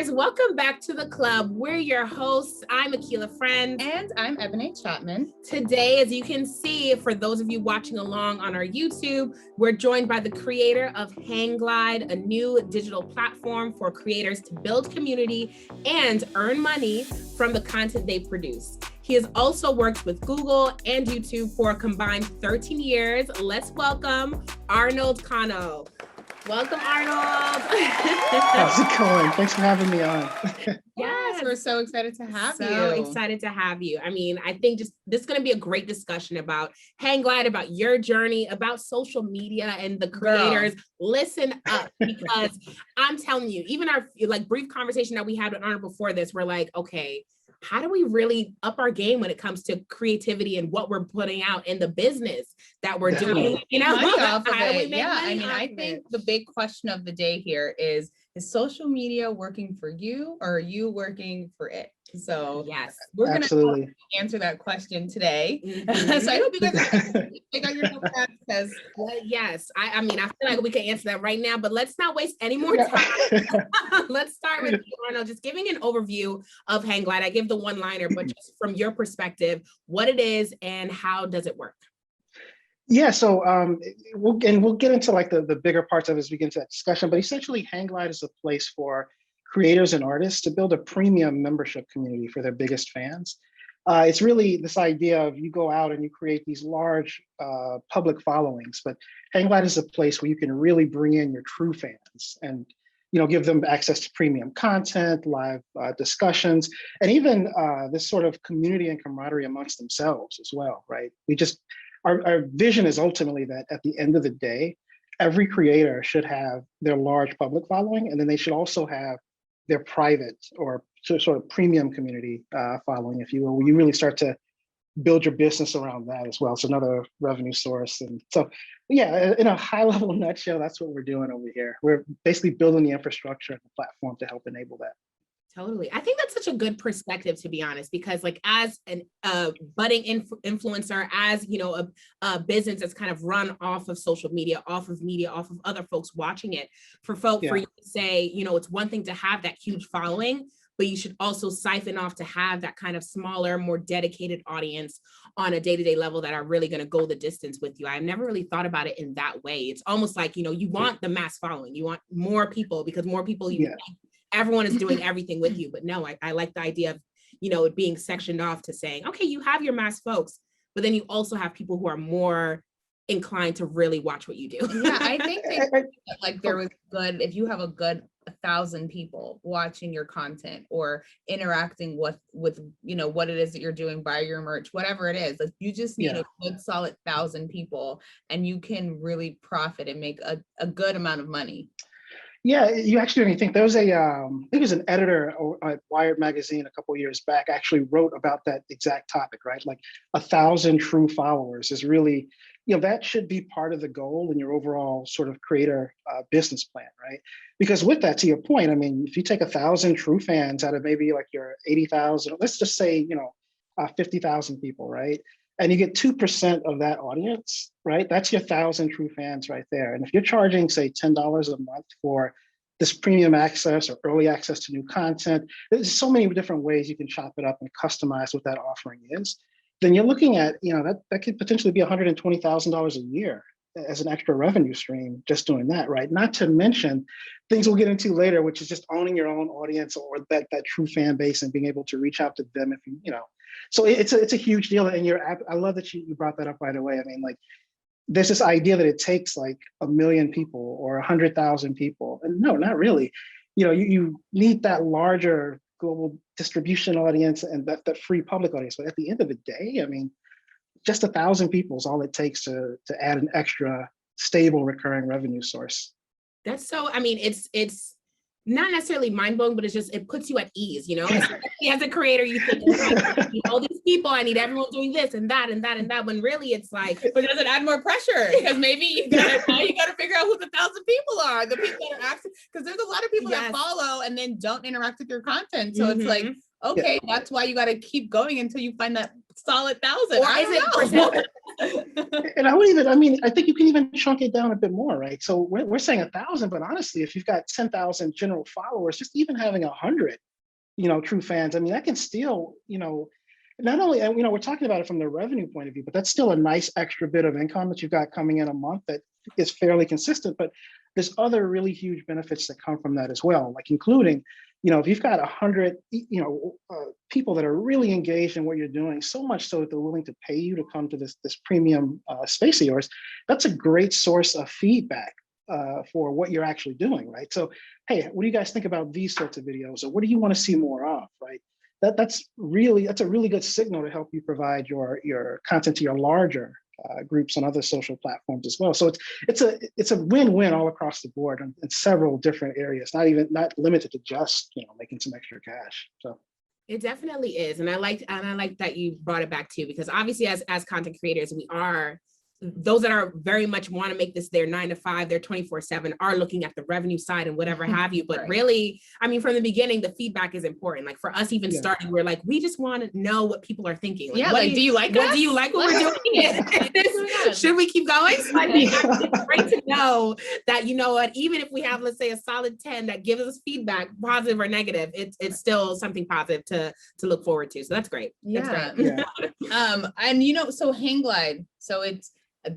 guys, welcome back to the club. We're your hosts. I'm Akila Friend. And I'm Ebony Chapman. Today, as you can see, for those of you watching along on our YouTube, we're joined by the creator of Hanglyde, a new digital platform for creators to build community and earn money from the content they produce. He has also worked with Google and YouTube for a combined 13 years. Let's welcome Arnold Connell. Welcome, Arnold. How's it going? Thanks for having me on. Yes, we're so excited to have you. So excited to have you. I mean, I think just this is going to be a great discussion about Hanglyde, about your journey, about social media and the creators. Listen up, because I'm telling you, even our brief conversation that we had with Arnold before this, we're like, okay, how do we really up our game when it comes to creativity and what we're putting out in the business that we're doing? You know, money off of it. Yeah, I mean, I think the big question of the day here is social media working for you or are you working for it? So yes, we're going to answer that question today. Mm-hmm. So I hope you guys take out your notepads because yes, I mean, I feel like we can answer that right now, but let's not waste any more time. Let's start with you, Arnold, just giving an overview of Hanglyde. I give the one-liner, but just from your perspective, what it is and how does it work? Yeah, so we'll get into like the bigger parts of it as we get into that discussion, but essentially Hanglyde is a place for creators and artists to build a premium membership community for their biggest fans. It's really this idea of you go out and you create these large public followings, but Hanglyde is a place where you can really bring in your true fans and give them access to premium content, live discussions, and even this sort of community and camaraderie amongst themselves as well, right? Our vision is ultimately that at the end of the day, every creator should have their large public following, and then they should also have their private or sort of premium community following, if you will, where you really start to build your business around that as well. It's another revenue source. And so, yeah, in a high level nutshell, that's what we're doing over here. We're basically building the infrastructure and the platform to help enable that. Totally. I think that's such a good perspective, to be honest, because like as a budding influencer, as a business that's kind of run off of social media, off of other folks watching it, for you to say, it's one thing to have that huge following, but you should also siphon off to have that kind of smaller, more dedicated audience on a day-to-day level that are really going to go the distance with you. I've never really thought about it in that way. It's almost like, you want the mass following, you want more people, because more people everyone is doing everything with you. But no, I like the idea of, it being sectioned off to saying, okay, you have your mass folks, but then you also have people who are more inclined to really watch what you do. Yeah, I think like there was good, if you have a good 1,000 people watching your content or interacting with what it is that you're doing, buy your merch, whatever it is, like you just need a good solid 1,000 people and you can really profit and make a good amount of money. Yeah, you actually don't think there was I think it was an editor at Wired magazine a couple of years back actually wrote about that exact topic, right? Like 1,000 true followers is really, that should be part of the goal in your overall sort of creator business plan, right? Because with that, to your point, I mean, if you take 1,000 true fans out of maybe like your 80,000, let's just say, 50,000 people, right? And you get 2% of that audience, right? That's your 1,000 true fans right there. And if you're charging, say, $10 a month for this premium access or early access to new content, there's so many different ways you can chop it up and customize what that offering is. Then you're looking at, that could potentially be $120,000 a year as an extra revenue stream just doing that, right? Not to mention things we'll get into later, which is just owning your own audience or that true fan base and being able to reach out to them if you. So it's a huge deal, and I love that you brought that up right away. I mean, like, there's this idea that it takes like 1 million people or 100,000 people, and no, not really. You need that larger global distribution audience and that free public audience. But at the end of the day, I mean, just 1,000 people is all it takes to add an extra stable recurring revenue source. That's so. I mean, it's not necessarily mind-blowing, but it puts you at ease, as a creator, you think, I need all these people, I need everyone doing this and that and that and that, when really it's like, but does it add more pressure? Because maybe you gotta figure out who the 1,000 people are, the people that are actually, because there's a lot of people that follow and then don't interact with your content. So it's like, okay, that's why you got to keep going until you find that solid thousand. Or I is it don't know. And I would even, I mean, I think you can even chunk it down a bit more, right? So we're saying 1,000, but honestly, if you've got 10,000 general followers, just even having 100, true fans, I mean, that can still, not only, and we're talking about it from the revenue point of view, but that's still a nice extra bit of income that you've got coming in a month that is fairly consistent. But there's other really huge benefits that come from that as well, like including, if you've got 100, people that are really engaged in what you're doing, so much so that they're willing to pay you to come to this premium space of yours, that's a great source of feedback for what you're actually doing, right? So, hey, what do you guys think about these sorts of videos, or what do you want to see more of, right? That's a really good signal to help you provide your content to your larger groups on other social platforms as well. So it's a win-win all across the board in several different areas, not limited to just making some extra cash. So it definitely is. And I like that you brought it back too, because obviously as content creators, we are those that are very much want to make this their 9 to 5, their 24/7 are looking at the revenue side and whatever have you. But really, I mean, from the beginning, the feedback is important. Like for us, even starting, we're like, we just want to know what people are thinking. Like, do you like what do you like what we're doing? Should we keep going? So I think it's great to know that, even if we have, let's say, a solid 10 that gives us feedback, positive or negative, it's still something positive to look forward to. So that's great. Yeah. That's great. And so Hanglyde, so it's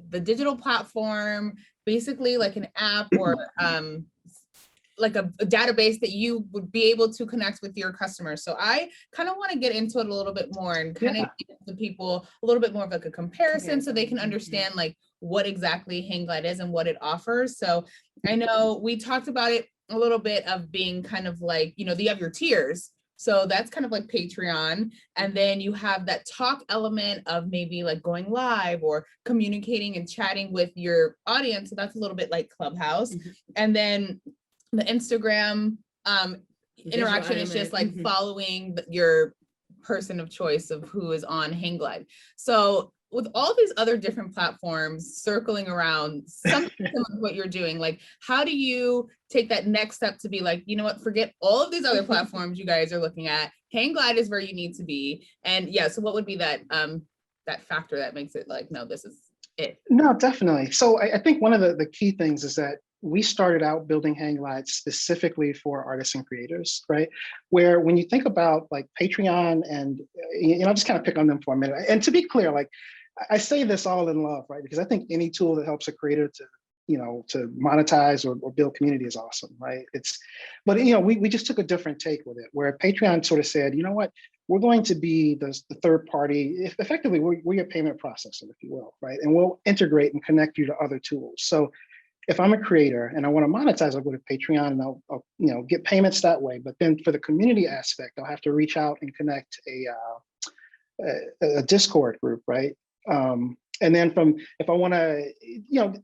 the digital platform, basically like an app or like a database that you would be able to connect with your customers. So I kind of want to get into it a little bit more and kind of give the people a little bit more of like a comparison so they can understand like what exactly Hanglyde is and what it offers. So I know we talked about it a little bit of being kind of like, you have your tiers. So that's kind of like Patreon. And then you have that talk element of maybe like going live or communicating and chatting with your audience. So that's a little bit like Clubhouse. And then the Instagram interaction is just like following your person of choice of who is on Hanglyde. So with all these other different platforms circling around something similar to what you're doing, like how do you take that next step to be like, you know what, forget all of these other platforms you guys are looking at. Hanglyde is where you need to be. And so what would be that that factor that makes it like, no, this is it? No, definitely. So I think one of the key things is that we started out building Hanglyde specifically for artists and creators, right? Where when you think about like Patreon and, I'll just kind of pick on them for a minute. And to be clear, like I say this all in love, right? Because I think any tool that helps a creator to, to monetize or build community is awesome, right? But we just took a different take with it, where Patreon sort of said, you know what, we're going to be the third party, effectively we're your payment processor, if you will, right? And we'll integrate and connect you to other tools. So if I'm a creator and I want to monetize, I'll go to Patreon and I'll get payments that way. But then for the community aspect, I'll have to reach out and connect a Discord group, right? And then if I want to,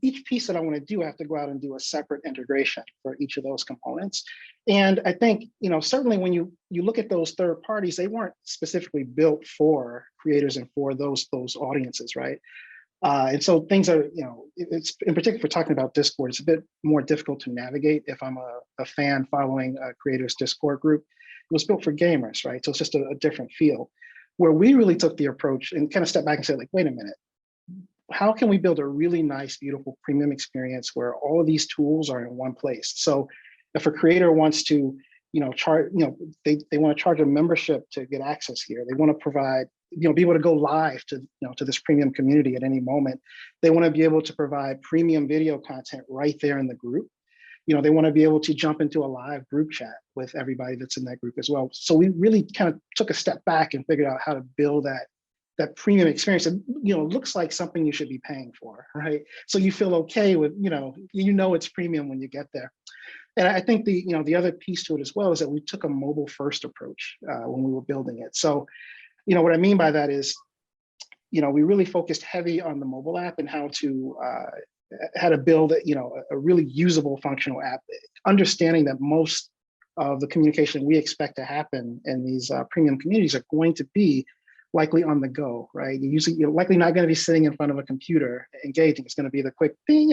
each piece that I want to do, I have to go out and do a separate integration for each of those components. And I think, certainly when you look at those third parties, they weren't specifically built for creators and for those audiences, right? And so things are, it's in particular for talking about Discord, it's a bit more difficult to navigate if I'm a fan following a creator's Discord group. It was built for gamers, right? So it's just a different feel. Where we really took the approach and kind of stepped back and said, like, wait a minute, how can we build a really nice, beautiful premium experience where all of these tools are in one place? So if a creator wants to, charge, they want to charge a membership to get access here. They want to provide, be able to go live to, to this premium community at any moment. They want to be able to provide premium video content right there in the group. They want to be able to jump into a live group chat with everybody that's in that group as well. So we really kind of took a step back and figured out how to build that premium experience. And, looks like something you should be paying for, right? So you feel okay with, it's premium when you get there. And I think the other piece to it as well is that we took a mobile first approach when we were building it. So, what I mean by that is, we really focused heavy on the mobile app and how to build a really usable functional app, understanding that most of the communication we expect to happen in these premium communities are going to be likely on the go, right? You're likely not going to be sitting in front of a computer engaging. It's going to be the quick thing.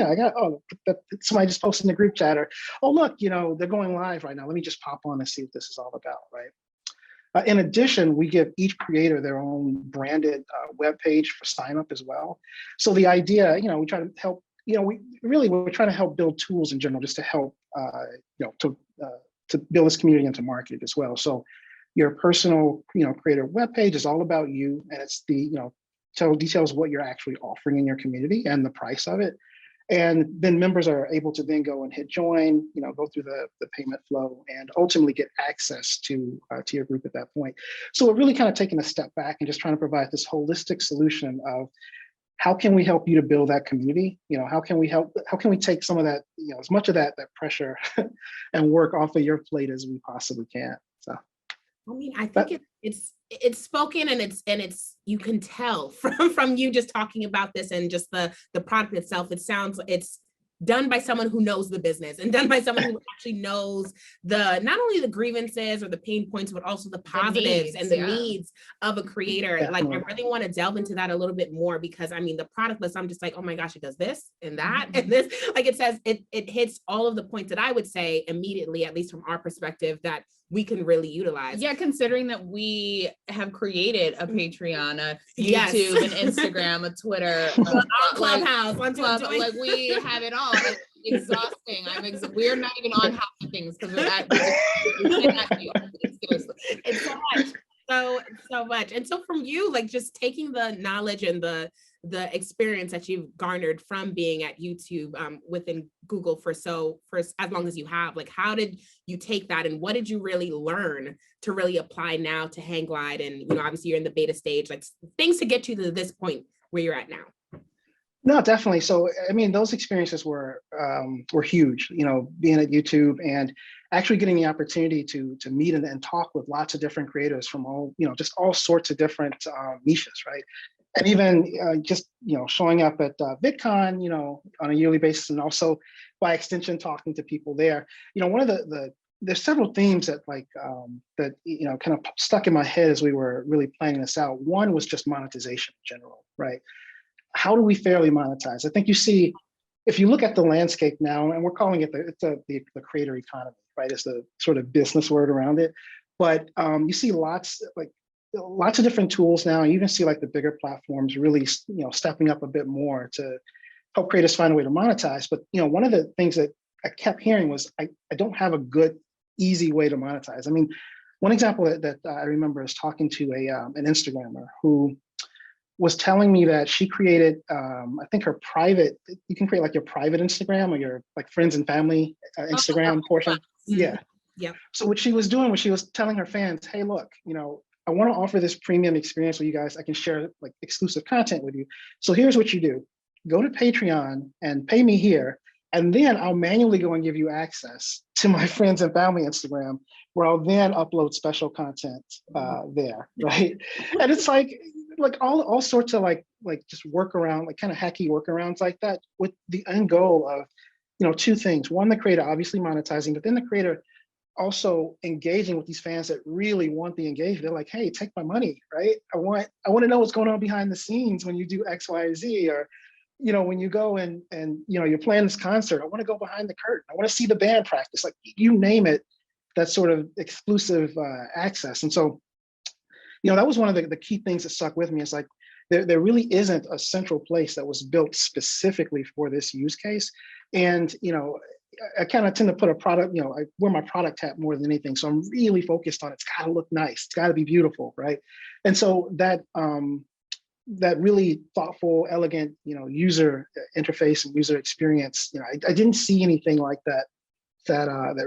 Somebody just posted in the group chat, or, oh, look, they're going live right now. Let me just pop on and see what this is all about, right? In addition, we give each creator their own branded web page for sign up as well. So the idea, we try to help, we're trying to help build tools in general, just to help, to build this community and to market it as well. So your personal, creator web page is all about you, and it's the, details what you're actually offering in your community and the price of it. And then members are able to then go and hit join, go through the payment flow and ultimately get access to your group at that point. So we're really kind of taking a step back and just trying to provide this holistic solution of how can we help you to build that community? How can we take some of that, as much of that pressure and work off of your plate as we possibly can. So. I mean, I think it's spoken, and it's you can tell from you just talking about this and just the product itself. It sounds, it's done by someone who knows the business and done by someone who actually knows not only the grievances or the pain points, but also the positives and the needs of a creator. Definitely. Like, I really want to delve into that a little bit more, because I mean, the product list, I'm just like, oh my gosh, it does this and that and this. Like, it says it hits all of the points that I would say immediately, at least from our perspective, that we can really utilize. Yeah, considering that we have created a Patreon, a YouTube, an Instagram, a Twitter, Clubhouse, like we have it all. It's exhausting. We're not even on half the things because we cannot do it. Seriously. It's so much. So much. And so from you, like, just taking the knowledge and the experience that you've garnered from being at YouTube within Google for as long as you have, like, how did you take that and what did you really learn to really apply now to Hanglyde? And obviously you're in the beta stage, like things to get you to this point where you're at now. No, definitely. So, I mean, those experiences were huge, being at YouTube and actually getting the opportunity to meet and talk with lots of different creators from all, just all sorts of different niches, right? And even just, showing up at VidCon, on a yearly basis, and also by extension, talking to people there. One of there's several themes that kind of stuck in my head as we were really planning this out. One was just monetization in general, right? How do we fairly monetize? I think you see, if you look at the landscape now, and we're calling it the creator economy, right? It's the sort of business word around it. But you see lots of different tools now. You even see like the bigger platforms really, stepping up a bit more to help creators find a way to monetize. But one of the things that I kept hearing was I don't have a good, easy way to monetize. I mean, one example that I remember is talking to an Instagrammer who was telling me that she created, I think her private, you can create like your private Instagram or your like friends and family Instagram portion. Yeah. Yeah. So what she was doing was she was telling her fans, hey, look, I want to offer this premium experience with you guys. I can share like exclusive content with you. So here's what you do. Go to Patreon and pay me here. And then I'll manually go and give you access to my friends and family Instagram, where I'll then upload special content there, right? And it's like all sorts of like just workaround, like kind of hacky workarounds like that, with the end goal of, two things. One, the creator obviously monetizing, but then the creator also engaging with these fans that really want the engagement. They're like, hey, take my money, right? I want to know what's going on behind the scenes when you do X, Y, Z, or when you go and you're playing this concert. I want to go behind the curtain. I want to see the band practice. Like, you name it, that sort of exclusive access. And so, that was one of the key things that stuck with me. It's like there really isn't a central place that was built specifically for this use case. And I kind of tend to put a product, I wear my product hat more than anything. So I'm really focused on it's got to look nice. It's got to be beautiful, right? And so that really thoughtful, elegant, user interface and user experience, I didn't see anything like that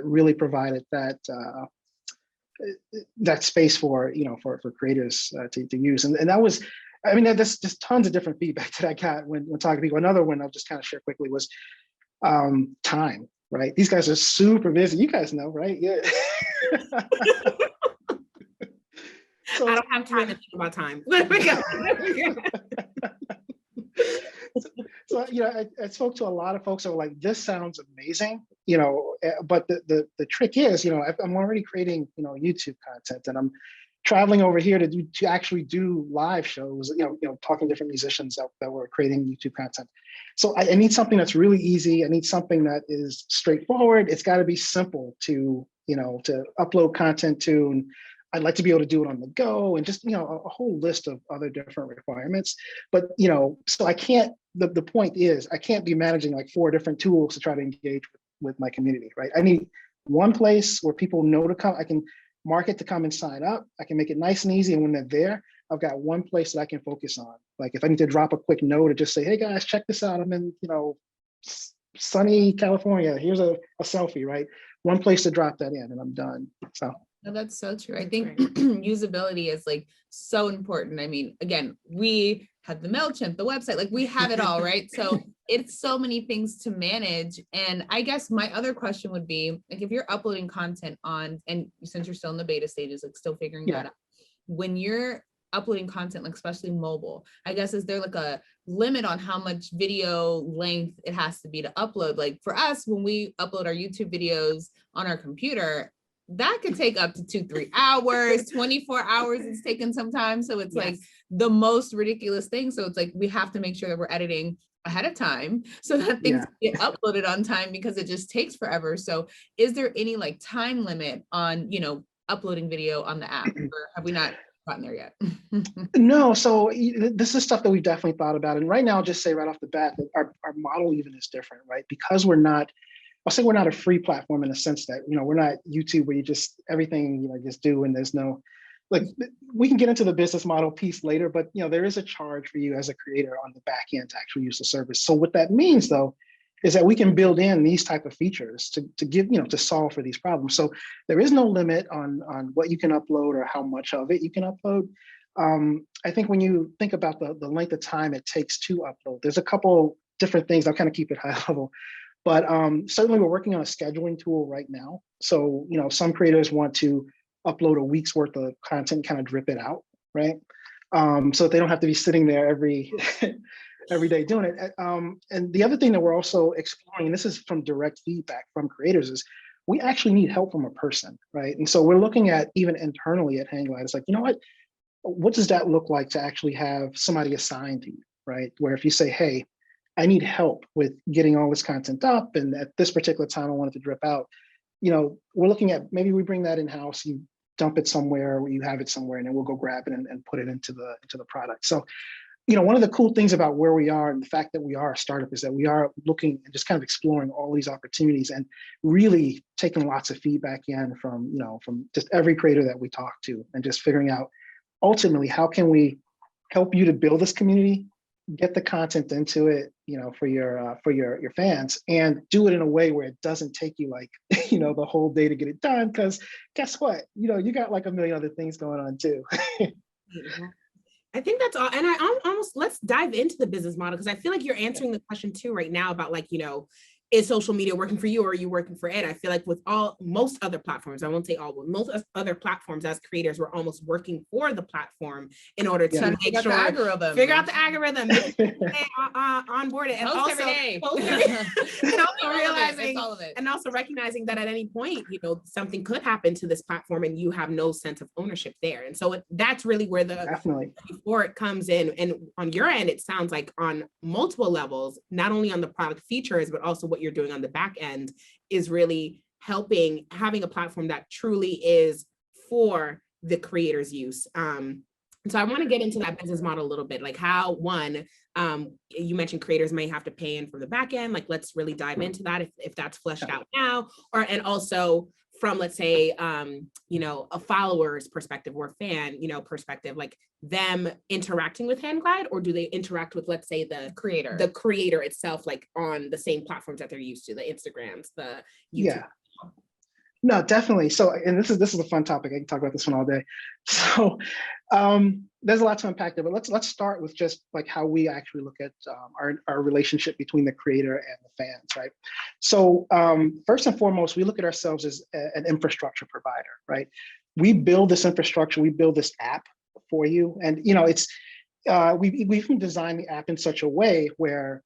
really provided that space for creators to use. And that was, I mean, there's just tons of different feedback that I got when talking to people. Another one I'll just kind of share quickly was time. Right? These guys are super busy. You guys know, right? Yeah. So, I don't have time to think about time. So I spoke to a lot of folks who were like, this sounds amazing, but the trick is, I'm already creating, YouTube content, and I'm traveling over here to actually do live shows, talking to different musicians that were creating YouTube content. So I need something that's really easy. I need something that is straightforward. It's got to be simple to upload content to. And I'd like to be able to do it on the go, and just, a whole list of other different requirements. But, so I can't, the point is, I can't be managing like 4 different tools to try to engage with my community, right? I need one place where people know to come. I can market to come and sign up. I can make it nice and easy. And when they're there, I've got one place that I can focus on. Like if I need to drop a quick note or just say, hey guys, check this out. I'm in, sunny California. Here's a selfie, right? One place to drop that in and I'm done. So. No, that's so true. I think usability is like so important. I mean, again, we have the MailChimp, the website, like we have it all, right? So it's so many things to manage. And I guess my other question would be, like, if you're uploading content on, and since you're still in the beta stages, like still figuring that out, when you're uploading content, like especially mobile, I guess, is there like a limit on how much video length it has to be to upload? Like for us, when we upload our YouTube videos on our computer, that could take up to 2-3 hours, 24 hours it's taken sometimes. So it's like the most ridiculous thing. So it's like, we have to make sure that we're editing ahead of time so that things get uploaded on time, because it just takes forever. So is there any like time limit on, uploading video on the app, or have we not gotten there yet? No, so this is stuff that we've definitely thought about. And right now, I'll just say right off the bat that our model even is different, right? Because I'll say we're not a free platform in the sense that, we're not YouTube where you just everything, just do, and there's no, like, we can get into the business model piece later, but, there is a charge for you as a creator on the back end to actually use the service. So what that means though, is that we can build in these type of features to give, to solve for these problems. So there is no limit on what you can upload or how much of it you can upload. I think when you think about the length of time it takes to upload, there's a couple different things. I'll kind of keep it high level. But certainly we're working on a scheduling tool right now. So, some creators want to upload a week's worth of content, kind of drip it out, right? So that they don't have to be sitting there every day doing it. And the other thing that we're also exploring, and this is from direct feedback from creators, is we actually need help from a person, right? And so we're looking at, even internally at Hanglyde, it's like, what does that look like to actually have somebody assigned to you, right? Where if you say, hey, I need help with getting all this content up, and at this particular time I want it to drip out. We're looking at, maybe we bring that in-house, you dump it somewhere, or you have it somewhere, and then we'll go grab it and put it into the product. So, one of the cool things about where we are and the fact that we are a startup is that we are looking and just kind of exploring all these opportunities and really taking lots of feedback in from just every creator that we talk to, and just figuring out ultimately how can we help you to build this community, get the content into it, for your fans, and do it in a way where it doesn't take you like, the whole day to get it done. Because guess what? You got like a million other things going on too. I think that's all. And I almost, let's dive into the business model, because I feel like you're answering the question too right now about like, is social media working for you, or are you working for it? I feel like with most other platforms, I won't say all, but most other platforms, as creators, we're almost working for the platform in order to make sure, figure out the algorithm, onboard it, and post also every day. And also realizing, and also recognizing that at any point, something could happen to this platform and you have no sense of ownership there. And so that's really where before it comes in. And on your end, it sounds like on multiple levels, not only on the product features, but also what you're doing on the back end is really helping, having a platform that truly is for the creator's use. So I want to get into that business model a little bit, like how you mentioned creators may have to pay in from the back end. Like, let's really dive into that if that's fleshed out now, and also from, let's say, a follower's perspective or fan, perspective, like them interacting with Hanglyde, or do they interact with, let's say, the creator itself, like on the same platforms that they're used to, the Instagrams, the YouTube? Yeah. No, definitely. So, and this is a fun topic. I can talk about this one all day. So, there's a lot to unpack there, but let's start with just like how we actually look at our relationship between the creator and the fans, right? So, first and foremost, we look at ourselves as an infrastructure provider, right? We build this infrastructure, we build this app for you, and it's we've designed the app in such a way where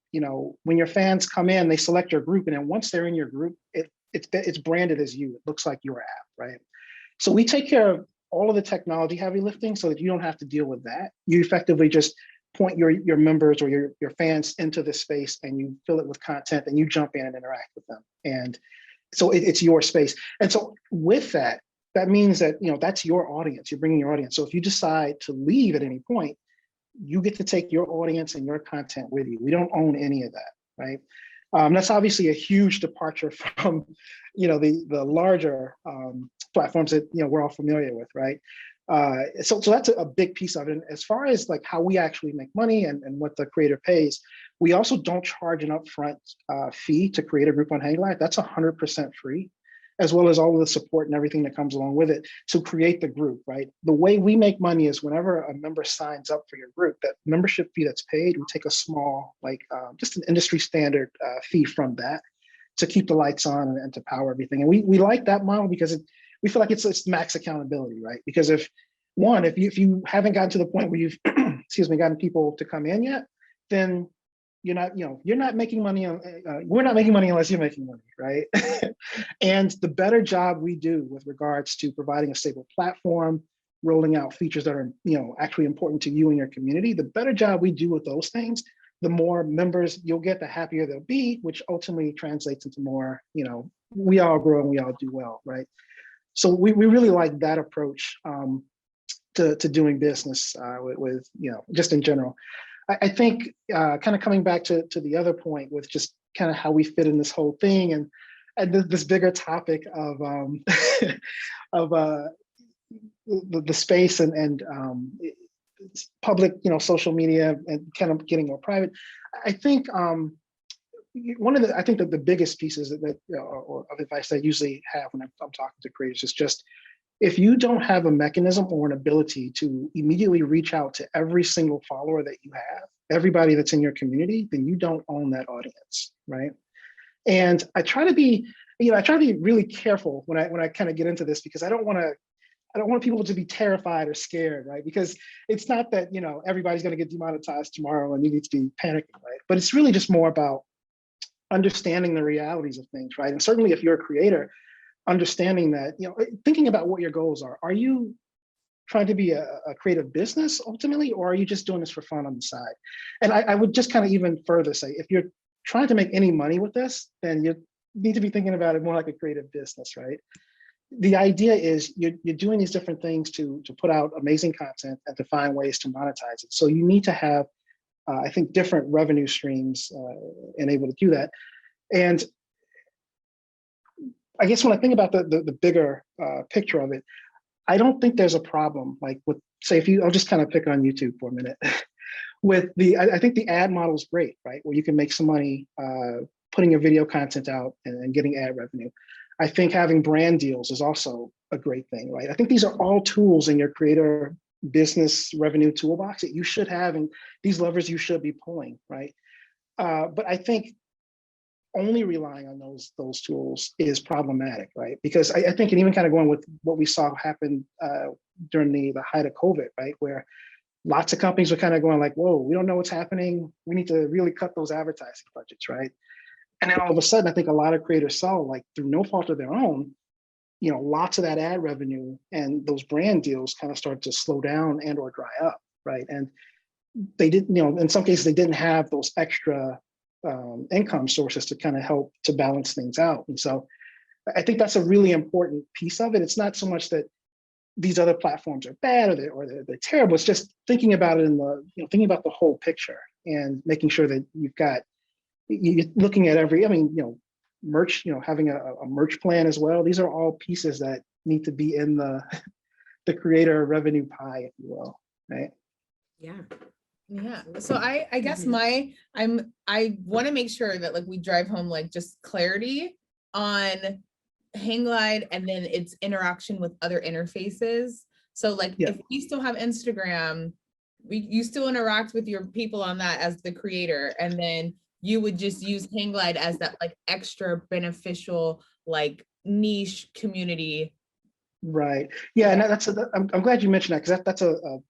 when your fans come in, they select your group, and then once they're in your group, it's branded as you. It looks like your app, right? So we take care of all of the technology heavy lifting so that you don't have to deal with that. You effectively just point your members or your fans into the space, and you fill it with content, and you jump in and interact with them. And so it's your space. And so with that, that means that, that's your audience. You're bringing your audience. So if you decide to leave at any point, you get to take your audience and your content with you. We don't own any of that, right? That's obviously a huge departure from, the larger platforms that we're all familiar with, right? So that's a big piece of it. And as far as like how we actually make money and what the creator pays, we also don't charge an upfront fee to create a group on Hanglyde. That's 100% free, as well as all of the support and everything that comes along with it to create the group, right? The way we make money is whenever a member signs up for your group, that membership fee that's paid, we take a small, just an industry standard fee from that to keep the lights on and to power everything. And we like that model because we feel like it's max accountability, right? Because if you haven't gotten to the point where you've, gotten people to come in yet, then you're not making money on, we're not making money unless you're making money, right? And the better job we do with regards to providing a stable platform, rolling out features that are, actually important to you and your community, the better job we do with those things, the more members you'll get, the happier they'll be, which ultimately translates into more, we all grow and we all do well, right? So we really like that approach to doing business with just in general. I think kind of coming back to the other point with just kind of how we fit in this whole thing and this bigger topic of of the space and public social media and kind of getting more private. I think I think that the biggest pieces that or of advice I usually have when I'm talking to creators is just, if you don't have a mechanism or an ability to immediately reach out to every single follower that you have, everybody that's in your community, then you don't own that audience, right? And I try to be really careful when I kind of get into this, because I don't want people to be terrified or scared, right? Because it's not that, everybody's going to get demonetized tomorrow and you need to be panicking, right? But it's really just more about understanding the realities of things, right? And certainly if you're a creator, understanding that, thinking about what your goals are. Are you trying to be a creative business ultimately, or are you just doing this for fun on the side? And I would just kind of even further say, if you're trying to make any money with this, then you need to be thinking about it more like a creative business, right? The idea is you're doing these different things to put out amazing content and to find ways to monetize it. So you need to have, I think, different revenue streams and able to do that. And I guess when I think about the bigger picture of it, I don't think there's a problem like with, say, I'll just kind of pick on YouTube for a minute. I think the ad model is great, right? Where you can make some money putting your video content out and getting ad revenue. I think having brand deals is also a great thing, right? I think these are all tools in your creator business revenue toolbox that you should have, and these levers you should be pulling, right? But I think only relying on those tools is problematic, right? Because I think, and even kind of going with what we saw happen during the height of COVID, right? Where lots of companies were kind of going like, whoa, we don't know what's happening. We need to really cut those advertising budgets, right? And then all of a sudden, I think a lot of creators saw, like, through no fault of their own, lots of that ad revenue and those brand deals kind of started to slow down and or dry up, right? And they didn't, in some cases, they didn't have those extra income sources to kind of help to balance things out. And so I think that's a really important piece of it. It's not so much that these other platforms are bad or they're terrible. It's just thinking about it thinking about the whole picture and making sure that you're looking at merch, having a merch plan as well. These are all pieces that need to be in the creator revenue pie, if you will, right? Yeah. Yeah. So I guess I want to make sure that we drive home just clarity on Hanglyde and then its interaction with other interfaces. So if you still have Instagram, you still interact with your people on that as the creator, and then you would just use Hanglyde as that extra beneficial niche community. Right. Yeah, and I'm glad you mentioned that, because that's a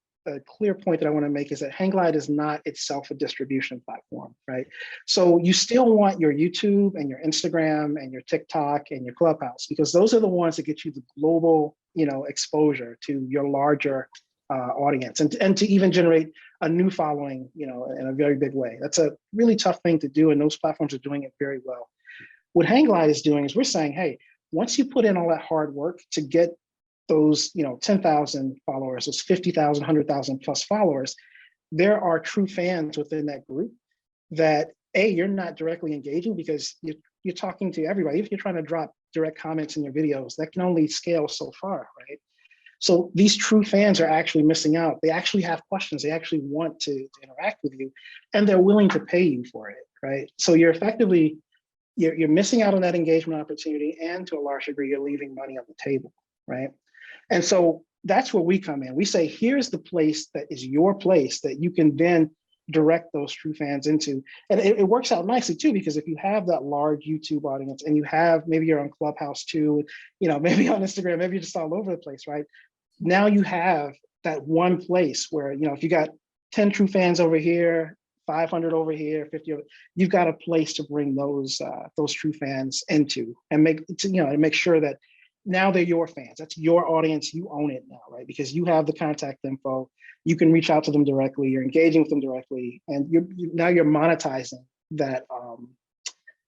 clear point that I want to make, is that Hanglyde is not itself a distribution platform, right? So you still want your YouTube and your Instagram and your TikTok and your Clubhouse, because those are the ones that get you the global, exposure to your larger audience and to even generate a new following, in a very big way. That's a really tough thing to do, and those platforms are doing it very well. What Hanglyde is doing is we're saying, hey, once you put in all that hard work to get those 10,000 followers, those 50,000, 100,000 plus followers, there are true fans within that group that you're not directly engaging because you're talking to everybody. If you're trying to drop direct comments in your videos, that can only scale so far, right? So these true fans are actually missing out. They actually have questions. They actually want to interact with you, and they're willing to pay you for it, right? So you're effectively, you're missing out on that engagement opportunity, and to a large degree, you're leaving money on the table, right? And so that's where we come in. We say, here's the place that is your place that you can then direct those true fans into. And it works out nicely too, because if you have that large YouTube audience and you have, maybe you're on Clubhouse too, maybe on Instagram, maybe you're just all over the place, right? Now you have that one place where, if you got 10 true fans over here, 500 over here, 50 over, you've got a place to bring those true fans into, and make sure that now they're your fans. That's your audience. You own it now, right? Because you have the contact info. You can reach out to them directly. You're engaging with them directly, and now you're monetizing that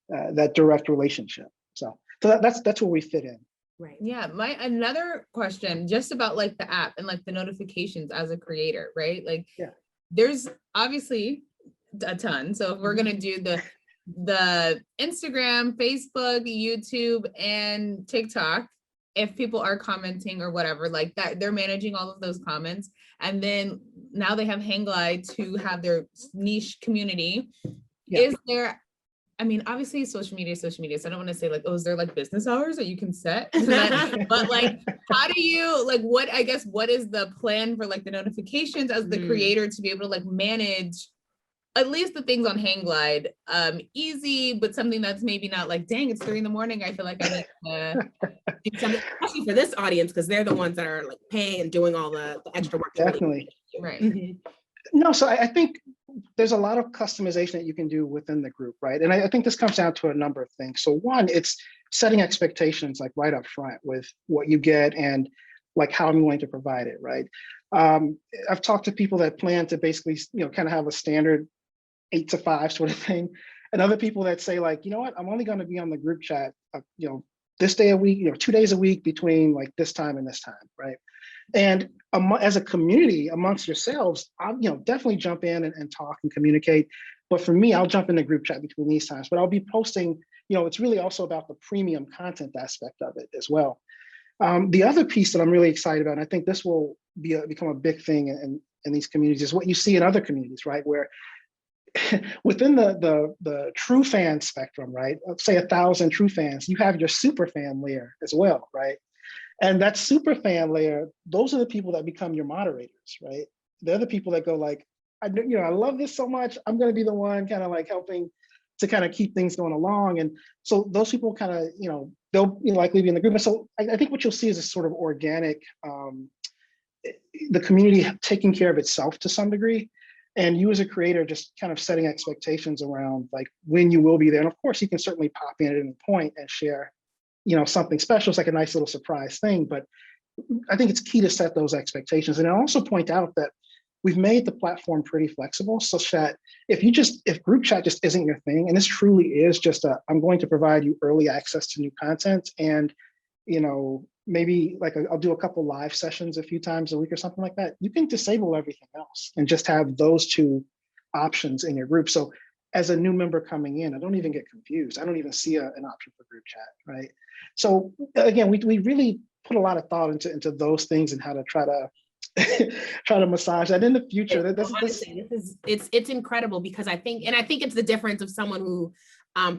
that direct relationship. So that's where we fit in. Right. Yeah. Another question just about like the app and like the notifications as a creator, right? Like, yeah, there's obviously a ton. So if we're gonna do the Instagram, Facebook, YouTube, and TikTok, if people are commenting or whatever like that, they're managing all of those comments. And then now they have Hanglyde to have their niche community. Yeah. Is there, obviously social media. So I don't want to say like, oh, is there like business hours that you can set? But like, how do you like, what is the plan for like the notifications as the creator to be able to like manage at least the things on Hanglyde, easy, but something that's maybe not like, dang, it's 3 a.m. I feel like I need to do something, especially for this audience, because they're the ones that are like paying and doing all the extra work. Definitely. Right. Mm-hmm. No, so I think there's a lot of customization that you can do within the group, right? And I think this comes down to a number of things. So one, it's setting expectations like right up front with what you get and like how I'm going to provide it, right? I've talked to people that plan to basically, kind of have a standard 8 to 5 sort of thing, and other people that say like, you know what, I'm only going to be on the group chat, this day a week, 2 days a week between like this time and this time, right? And as a community amongst yourselves, I'll definitely jump in and talk and communicate. But for me, I'll jump in the group chat between these times. But I'll be posting. It's really also about the premium content aspect of it as well. The other piece that I'm really excited about, and I think this will become a big thing in these communities, is what you see in other communities, right? Where within the true fan spectrum, right? Let's say 1,000 true fans, you have your super fan layer as well, right? And that super fan layer, those are the people that become your moderators, right? They're the people that go like, I love this so much. I'm going to be the one kind of like helping to kind of keep things going along. And so those people kind of, they'll likely be in the group. And so I think what you'll see is a sort of organic, the community taking care of itself to some degree. And you as a creator just kind of setting expectations around like when you will be there. And of course, you can certainly pop in at any point and share something special. It's like a nice little surprise thing, but I think it's key to set those expectations. And I also point out that we've made the platform pretty flexible such that if group chat just isn't your thing, and this truly is just I'm going to provide you early access to new content, and maybe like I'll do a couple live sessions a few times a week or something like that, you can disable everything else and just have those two options in your group. So as a new member coming in, I don't even get confused. I don't even see an option for group chat, right? So again, we really put a lot of thought into those things and how to try to massage that in the future. Honestly, it's incredible, because I think it's the difference of someone who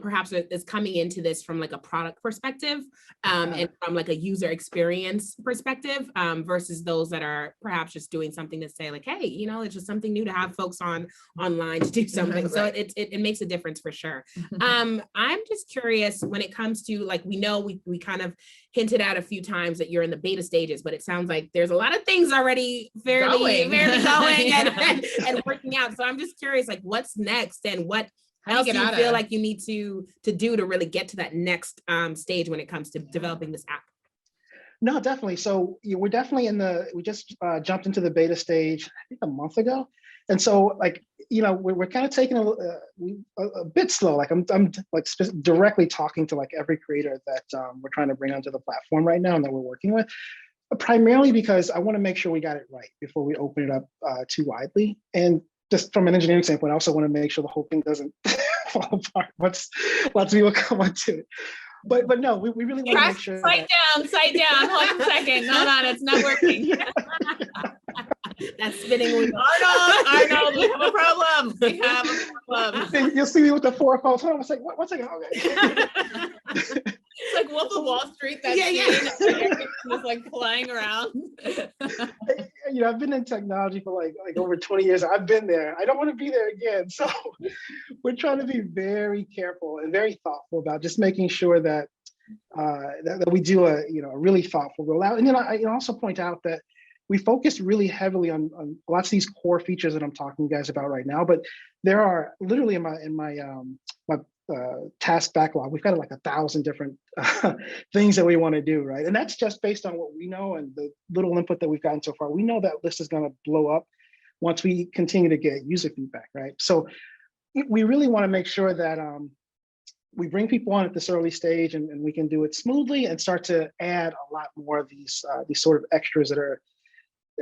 perhaps is coming into this from like a product perspective and from like a user experience perspective versus those that are perhaps just doing something to say like, hey, it's just something new to have folks online to do something. Right. So it makes a difference for sure. I'm just curious when it comes to like, we know we kind of hinted at a few times that you're in the beta stages, but it sounds like there's a lot of things already fairly going and working out. So I'm just curious, like what's next and what else do you feel like you need to do to really get to that next stage when it comes to developing this app? No, definitely. So we're definitely we just jumped into the beta stage, I think a month ago. And so like, we're kind of taking a bit slow. Like I'm like directly talking to like every creator that we're trying to bring onto the platform right now and that we're working with. Primarily because I want to make sure we got it right before we open it up too widely. And just from an engineering standpoint, I also want to make sure the whole thing doesn't fall apart once people come onto it. But no, we really want to make sure. Site down. Hold on a second. No, it's not working. That's spinning wheel. Arnold, we have a problem. We have a problem. You'll see me with the 4 phones. Hold on, one second. Okay. It's like Wolf of Wall Street. That everything was like flying around. I've been in technology for like over 20 years. I've been there. I don't want to be there again. So we're trying to be very careful and very thoughtful about just making sure that that we do a really thoughtful rollout. And then I also point out that we focused really heavily on lots of these core features that I'm talking to you guys about right now. But there are literally in my task backlog, we've got like 1,000 different things that we want to do, right? And that's just based on what we know and the little input that we've gotten so far. We know that list is going to blow up once we continue to get user feedback, right? So we really want to make sure that we bring people on at this early stage and we can do it smoothly and start to add a lot more of these sort of extras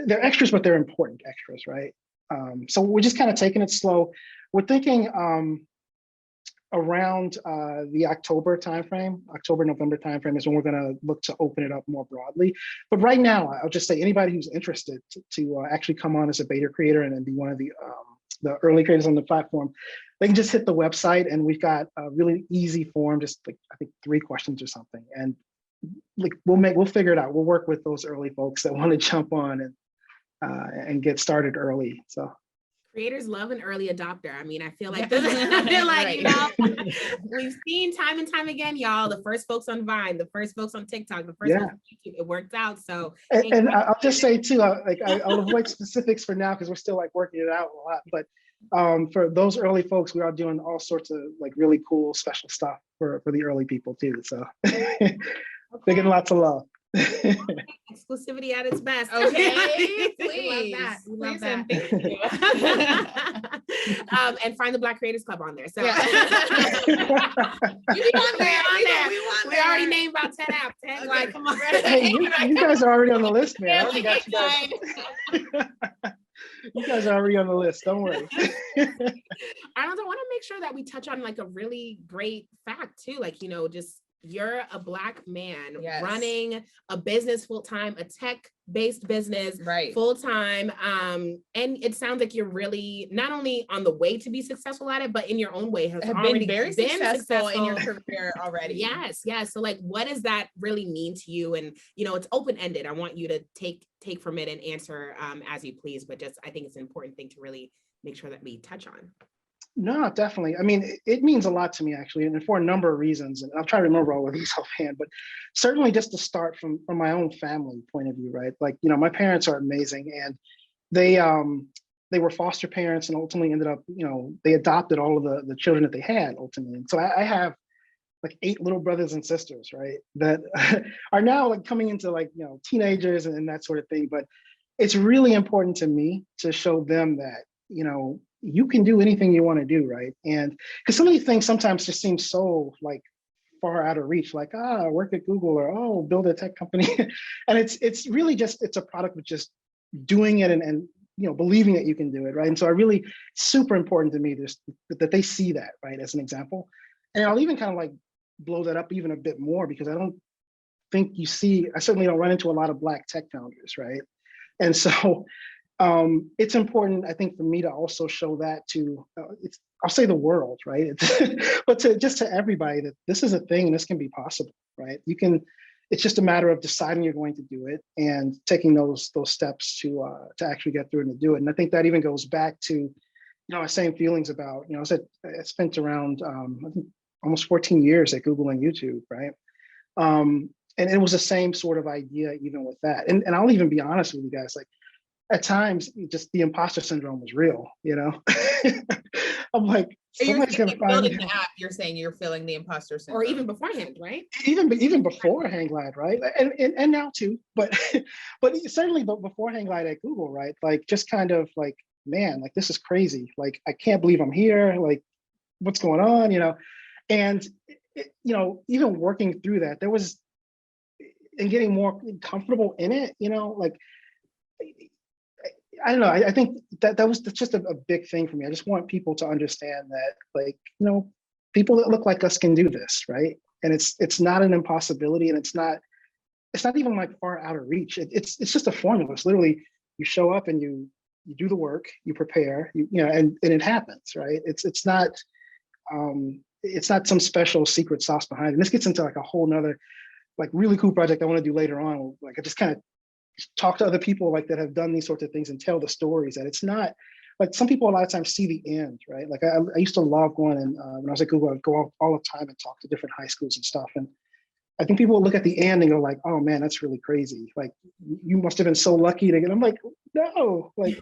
they're extras, but they're important extras, right? So we're just kind of taking it slow. We're thinking around the October timeframe, November timeframe is when we're going to look to open it up more broadly. But right now, I'll just say anybody who's interested to actually come on as a beta creator and then be one of the early creators on the platform, they can just hit the website and we've got a really easy form, just like I think 3 questions or something, and like we'll figure it out. We'll work with those early folks that want to jump on and get started early. So. Creators love an early adopter. I mean, I feel like, Right. We've seen time and time again, y'all, the first folks on Vine, the first folks on TikTok, the first folks on YouTube, it worked out. So, and I'll just say too, I'll avoid specifics for now because we're still like working it out a lot. But for those early folks, we are doing all sorts of like really cool special stuff for the early people too. So they're getting lots of love. Exclusivity at its best. Okay, We love that. Thank you. And find the Black Creators Club on there. So Yeah. We already named about 10 apps. 10, Okay. like, come on. Hey, you guys are already on the list, man. I already got you guys. You guys are already on the list. Don't worry. Arnold, I want to make sure that we touch on like a really great fact too. Like, just you're a Black man running a business full-time, a tech-based business full-time. And it sounds like you're really not only on the way to be successful at it, but in your own way have already been very successful in your career already. Yes. So like, what does that really mean to you? And, it's open-ended. I want you to take from it and answer as you please, but I think it's an important thing to really make sure that we touch on. No, definitely. I mean, it means a lot to me, actually, and for a number of reasons. And I'll try to remember all of these offhand, but certainly just to start from my own family point of view, right? Like, my parents are amazing, and they were foster parents and ultimately ended up, they adopted all of the children that they had ultimately. And so I have like 8 little brothers and sisters, right? That are now like coming into like, teenagers and that sort of thing. But it's really important to me to show them that, you can do anything you want to do, right? And because some of these things sometimes just seem so like far out of reach, like work at Google or build a tech company, and it's really just it's a product of just doing it and believing that you can do it, right? And so super important to me just that they see that, right, as an example. And I'll even kind of like blow that up even a bit more because I certainly don't run into a lot of Black tech founders, right? And so it's important, I think, for me to also show that to, I'll say the world, right? But to everybody that this is a thing and this can be possible, right? It's just a matter of deciding you're going to do it and taking those steps to actually get through and to do it. And I think that even goes back to, same feelings about, I spent around, I think almost 14 years at Google and YouTube, right? And it was the same sort of idea even with that. And I'll even be honest with you guys, like, at times, just the imposter syndrome was real, I'm like, somebody's gonna find building the app. You're saying you're feeling the imposter syndrome, or even beforehand, right? Even before Hanglyde, right? And now too, but certainly, but before Hanglyde at Google, right? Like, just kind of like, man, like this is crazy. Like, I can't believe I'm here. Like, what's going on? And even working through that, there was and getting more comfortable in it, like, I don't know. I think that's just a big thing for me. I just want people to understand that, like, people that look like us can do this, right? And it's not an impossibility, and it's not even like far out of reach. It's just a formula. It's literally, you show up and you do the work, you prepare, and it happens, right? It's not some special secret sauce behind it. And this gets into like a whole nother, like, really cool project I want to do later on. Like, I just kind of talk to other people like that have done these sorts of things and tell the stories that it's not like, some people a lot of times see the end, right? Like, I used to love going, and when I was at Google, I'd go all the time and talk to different high schools and stuff. And I think people look at the end and go like, oh man, that's really crazy. Like, you must have been so lucky to get. I'm like, no, like,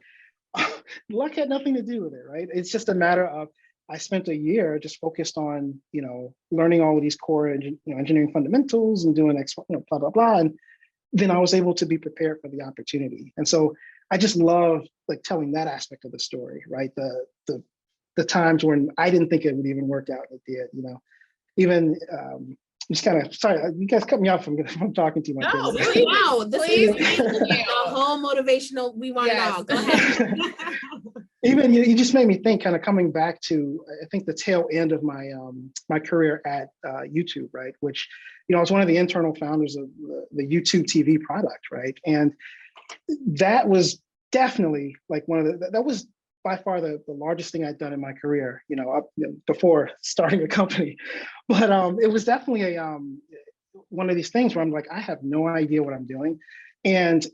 luck had nothing to do with it, right? It's just a matter of, I spent a year just focused on, learning all of these core engineering fundamentals and doing blah, blah, blah. And then I was able to be prepared for the opportunity. And so I just love like telling that aspect of the story, right? The times when I didn't think it would even work out, it did, even just kind of, sorry, you guys cut me off from talking too much. No, wow, this is please. the whole motivational, we want it all. Go ahead. Even you just made me think, kind of coming back to, I think, the tail end of my my career at YouTube, right? Which, I was one of the internal founders of the YouTube TV product, right? And that was definitely like that was by far the largest thing I'd done in my career, before starting a company. But it was definitely a one of these things where I'm like, I have no idea what I'm doing, and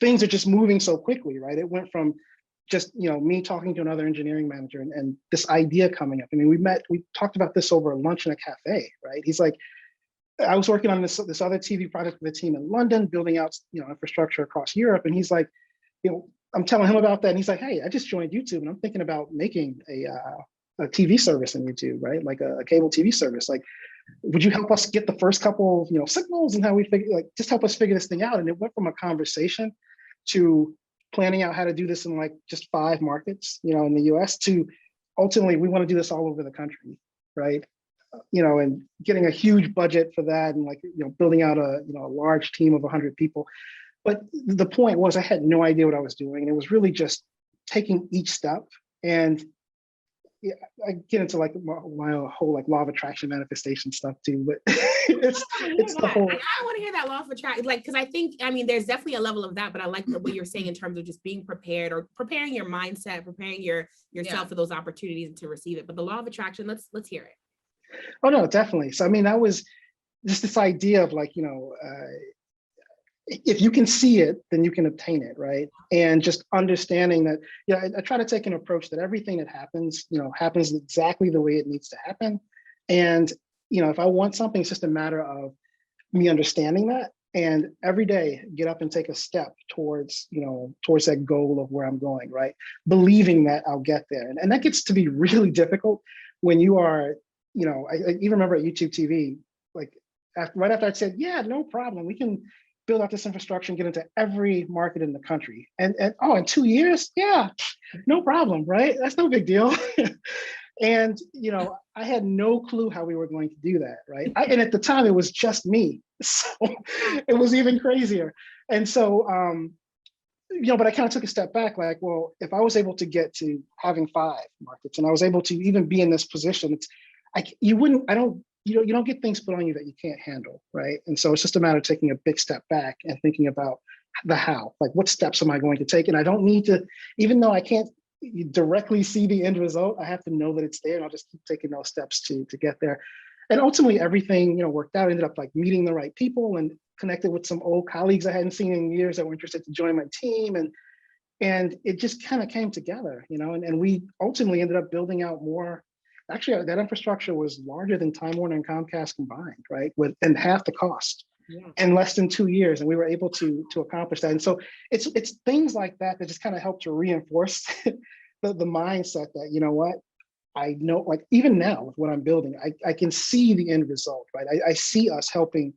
things are just moving so quickly, right? It went from just me talking to another engineering manager and this idea coming up. I mean, we talked about this over lunch in a cafe, right? He's like, I was working on this other TV project with a team in London, building out infrastructure across Europe, and he's like, I'm telling him about that, and he's like, hey, I just joined YouTube, and I'm thinking about making a TV service in YouTube, right? Like a cable TV service. Like, would you help us get the first couple signals and how we figure, like, just help us figure this thing out? And it went from a conversation to planning out how to do this in like just 5 markets, in the US, to ultimately we want to do this all over the country, right? And getting a huge budget for that, and like, building out a large team of 100 people. But the point was, I had no idea what I was doing, and it was really just taking each step. And yeah, I get into like my whole like law of attraction manifestation stuff too, but it's the whole. I want to hear that law of attraction, like, because I think, there's definitely a level of that, but I like what you're saying in terms of just being prepared, or preparing your mindset, preparing yourself for those opportunities and to receive it. But the law of attraction, let's hear it. Oh no, definitely. So that was just this idea of like, if you can see it, then you can obtain it, right? And just understanding that, I try to take an approach that everything that happens, happens exactly the way it needs to happen. And, if I want something, it's just a matter of me understanding that, and every day get up and take a step towards that goal of where I'm going, right? Believing that I'll get there. And that gets to be really difficult when you are, I even remember at YouTube TV, like right after I said, yeah, no problem, we can build out this infrastructure and get into every market in the country. And in 2 years, yeah, no problem, right? That's no big deal. And, I had no clue how we were going to do that, right? And at the time, it was just me. So it was even crazier. And so, but I kind of took a step back, like, well, if I was able to get to having 5 markets, and I was able to even be in this position, you don't get things put on you that you can't handle, right? And so it's just a matter of taking a big step back and thinking about the how, like, what steps am I going to take? And I don't need to, even though I can't directly see the end result, I have to know that it's there, and I'll just keep taking those steps to get there. And ultimately everything, worked out. I ended up like meeting the right people and connected with some old colleagues I hadn't seen in years that were interested to join my team. And it just kind of came together, and we ultimately ended up building out more. Actually, that infrastructure was larger than Time Warner and Comcast combined, right? And half the cost, in less than 2 years, and we were able to accomplish that. And so it's things like that just kind of help to reinforce the mindset that, what, I know, like, even now with what I'm building, I can see the end result, right? I see us helping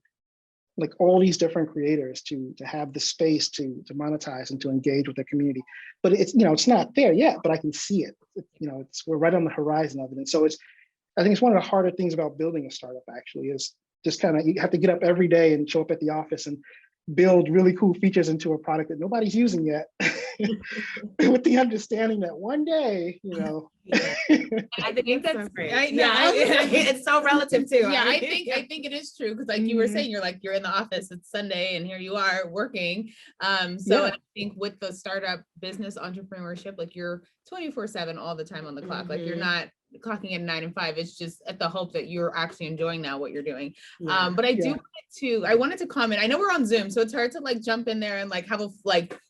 like all these different creators to have the space to monetize and to engage with the community. But it's not there yet, but I can see it. We're right on the horizon of it. And so I think it's one of the harder things about building a startup, actually, is just kind of, you have to get up every day and show up at the office and build really cool features into a product that nobody's using yet. With the understanding that one day, Yeah. I think that's great. I know. It's so relative too. Yeah, I think it is true because like you were Mhm. saying, you're in the office, it's Sunday, and here you are working. Yeah. I think with the startup business entrepreneurship, like you're 24/7 all the time on the clock. Like you're Mhm. not clocking in 9 and 5. It's just at the hope that you're actually enjoying now what you're doing. Yeah. But I Yeah. I wanted to comment. I know we're on Zoom, so it's hard to like jump in there and like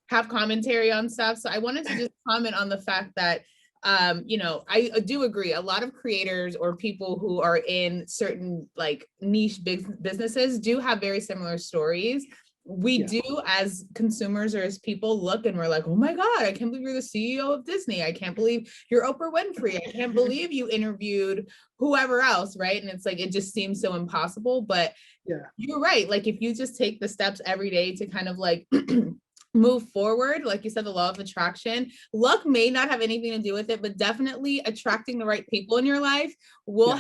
have commentary on stuff. So I wanted to just comment on the fact that I do agree. A lot of creators or people who are in certain like niche big businesses do have very similar stories. We Yeah. do as consumers or as people look and we're like, oh my God, I can't believe you're the CEO of Disney. I can't believe you're Oprah Winfrey. I can't believe you interviewed whoever else, right? And it's like, it just seems so impossible. But Yeah. you're right. Like if you just take the steps every day to kind of like move forward, like you said, the law of attraction, luck may not have anything to do with it, but definitely attracting the right people in your life will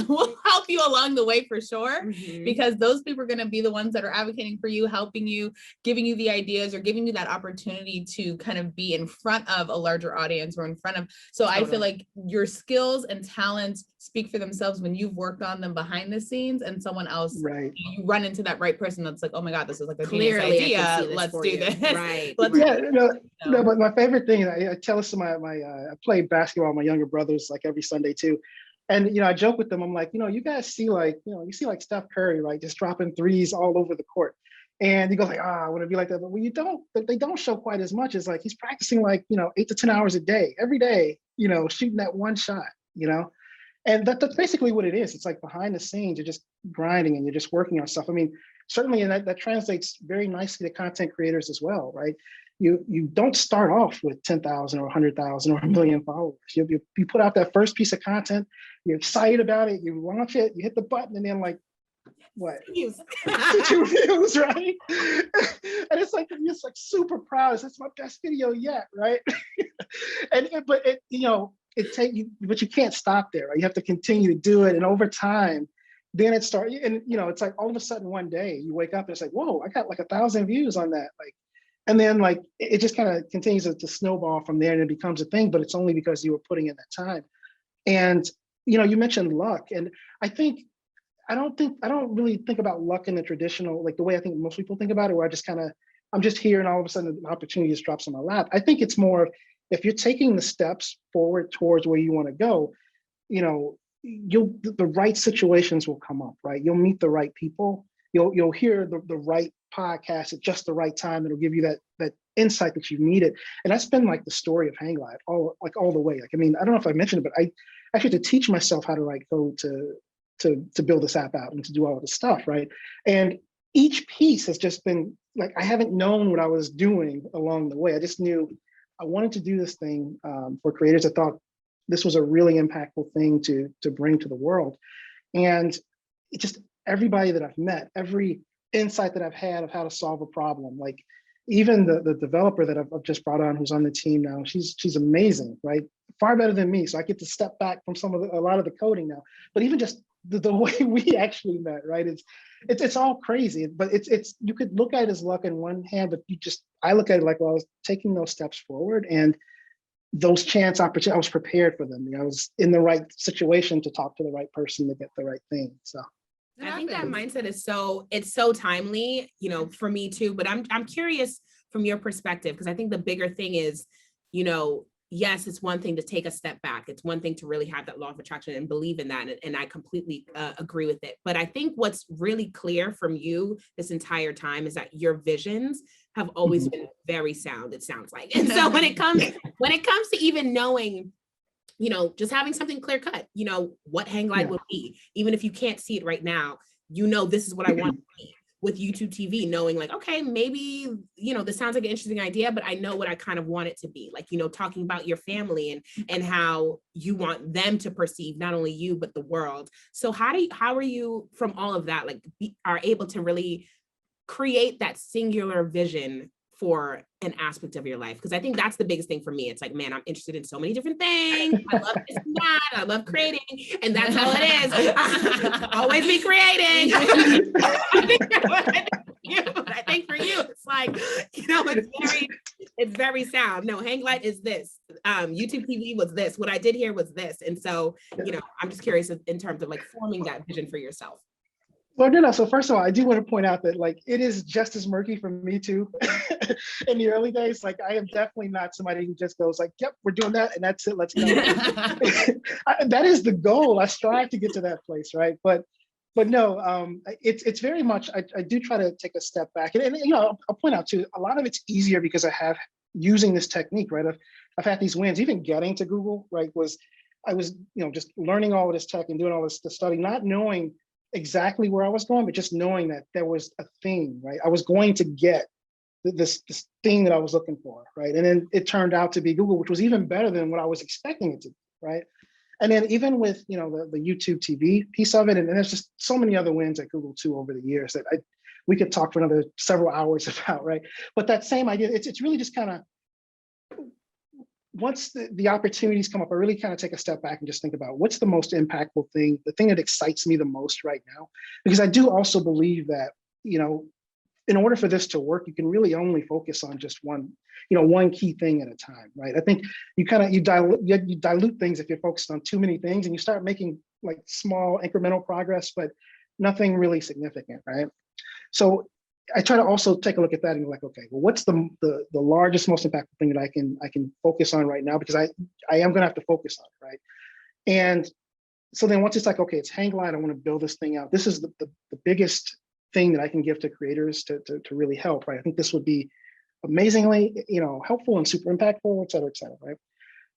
will help you along the way for sure. Mhm. Because those people are going to be the ones that are advocating for you, helping you, giving you the ideas or giving you that opportunity to kind of be in front of a larger audience or in front of. So I feel like your skills and talents speak for themselves when you've worked on them behind the scenes and someone else, Right. you run into that right person that's like, oh my God, this is like a Clearly, genius I can see idea. this Let's for do you. this. Right. Let's Yeah. No. No, but my favorite thing, I tell this to my I play basketball with my younger brothers like every Sunday too. And I joke with them. I'm like, you guys see like, you see like Steph Curry, like just dropping threes all over the court. And you go like, I want to be like that. But when they don't show quite as much as like he's practicing like, 8 to 10 hours a day, every day, shooting that one shot, And that's basically what it is. It's like behind the scenes, you're just grinding and you're just working on stuff. I mean, certainly, and that translates very nicely to content creators as well, right? You don't start off with 10,000 or 100,000 or 1 million followers. You put out that first piece of content, you're excited about it, you launch it, you hit the button, and then like, what? 2 views, right? And it's like you're just like super proud. That's my best video yet, right? But you can't stop there. Right? You have to continue to do it, and over time, then it starts. And it's like all of a sudden one day you wake up and it's like, whoa, I got like 1,000 views on that, like. And then like it just kind of continues to snowball from there, and it becomes a thing. But it's only because you were putting in that time. And you mentioned luck, and I don't really think about luck in the traditional, like the way I think most people think about it, where I'm just here and all of a sudden an opportunity just drops in my lap. I think it's more of if you're taking the steps forward towards where you want to go, the right situations will come up, right? You'll meet the right people. You'll hear the right podcast at just the right time. It'll give you that insight that you needed. And that's been like the story of Hanglyde all the way. Like, I mean, I don't know if I mentioned it, but I actually had to teach myself how to write code to build this app out and to do all of this stuff, right? And each piece has just been like, I haven't known what I was doing along the way. I just knew I wanted to do this thing for creators. I thought this was a really impactful thing to bring to the world. And it just, everybody that I've met, every insight that I've had of how to solve a problem, like even the developer that I've just brought on, who's on the team now, she's amazing, right? Far better than me. So I get to step back from a lot of the coding now. But even just the way we actually met, right? It's all crazy. But it's you could look at it as luck in one hand, but I look at it like, well, I was taking those steps forward, and those chance opportunities, I was prepared for them. I was in the right situation to talk to the right person to get the right thing. So I think that mindset is so timely, for me too, but I'm curious from your perspective, because I think the bigger thing is, yes, it's one thing to take a step back. It's one thing to really have that law of attraction and believe in that. And I completely agree with it. But I think what's really clear from you this entire time is that your visions have always been very sound, it sounds like. And so when it comes to even knowing, just having something clear cut, what Hanglyde will be, even if you can't see it right now, this is what I want to be with YouTube TV, knowing like, okay, maybe, this sounds like an interesting idea, but I know what I kind of want it to be, like, talking about your family and how you want them to perceive not only you, but the world. So how are you from all of that, like are able to really create that singular vision for an aspect of your life? Because I think that's the biggest thing for me. It's like, man, I'm interested in so many different things. I love this and that. I love creating, and that's all it is. Always be creating. I think for you, it's like, it's very sound. No, Hanglyde is this. YouTube TV was this. What I did here was this. And so, I'm just curious in terms of like forming that vision for yourself. Well, no. So first of all, I do want to point out that like it is just as murky for me too. In the early days, like I am definitely not somebody who just goes like, "Yep, we're doing that, and that's it. Let's go." That is the goal. I strive to get to that place, right? But no, it's very much. I do try to take a step back, and I'll point out too. A lot of it's easier because I have using this technique, right? I've had these wins. Even getting to Google, right, I was just learning all of this tech and doing all this study, not knowing exactly where I was going, but just knowing that there was a thing, right? I was going to get this thing that I was looking for, right? And then it turned out to be Google, which was even better than what I was expecting it to be, right? And then even with the YouTube TV piece of it, and there's just so many other wins at Google too over the years that we could talk for another several hours about, right? But that same idea, it's really just kind of, once the opportunities come up, I really kind of take a step back and just think about what's the most impactful thing, the thing that excites me the most right now. Because I do also believe that, in order for this to work, you can really only focus on just one key thing at a time, right? I think you dilute things if you're focused on too many things, and you start making like small incremental progress, but nothing really significant, right? So I try to also take a look at that and be like, okay, well, what's the largest, most impactful thing that I can focus on right now? Because I am going to have to focus on it, right? And so then once it's like, okay, it's Hanglyde, I want to build this thing out. This is the biggest thing that I can give to creators to really help, right? I think this would be amazingly, helpful and super impactful, et cetera, right?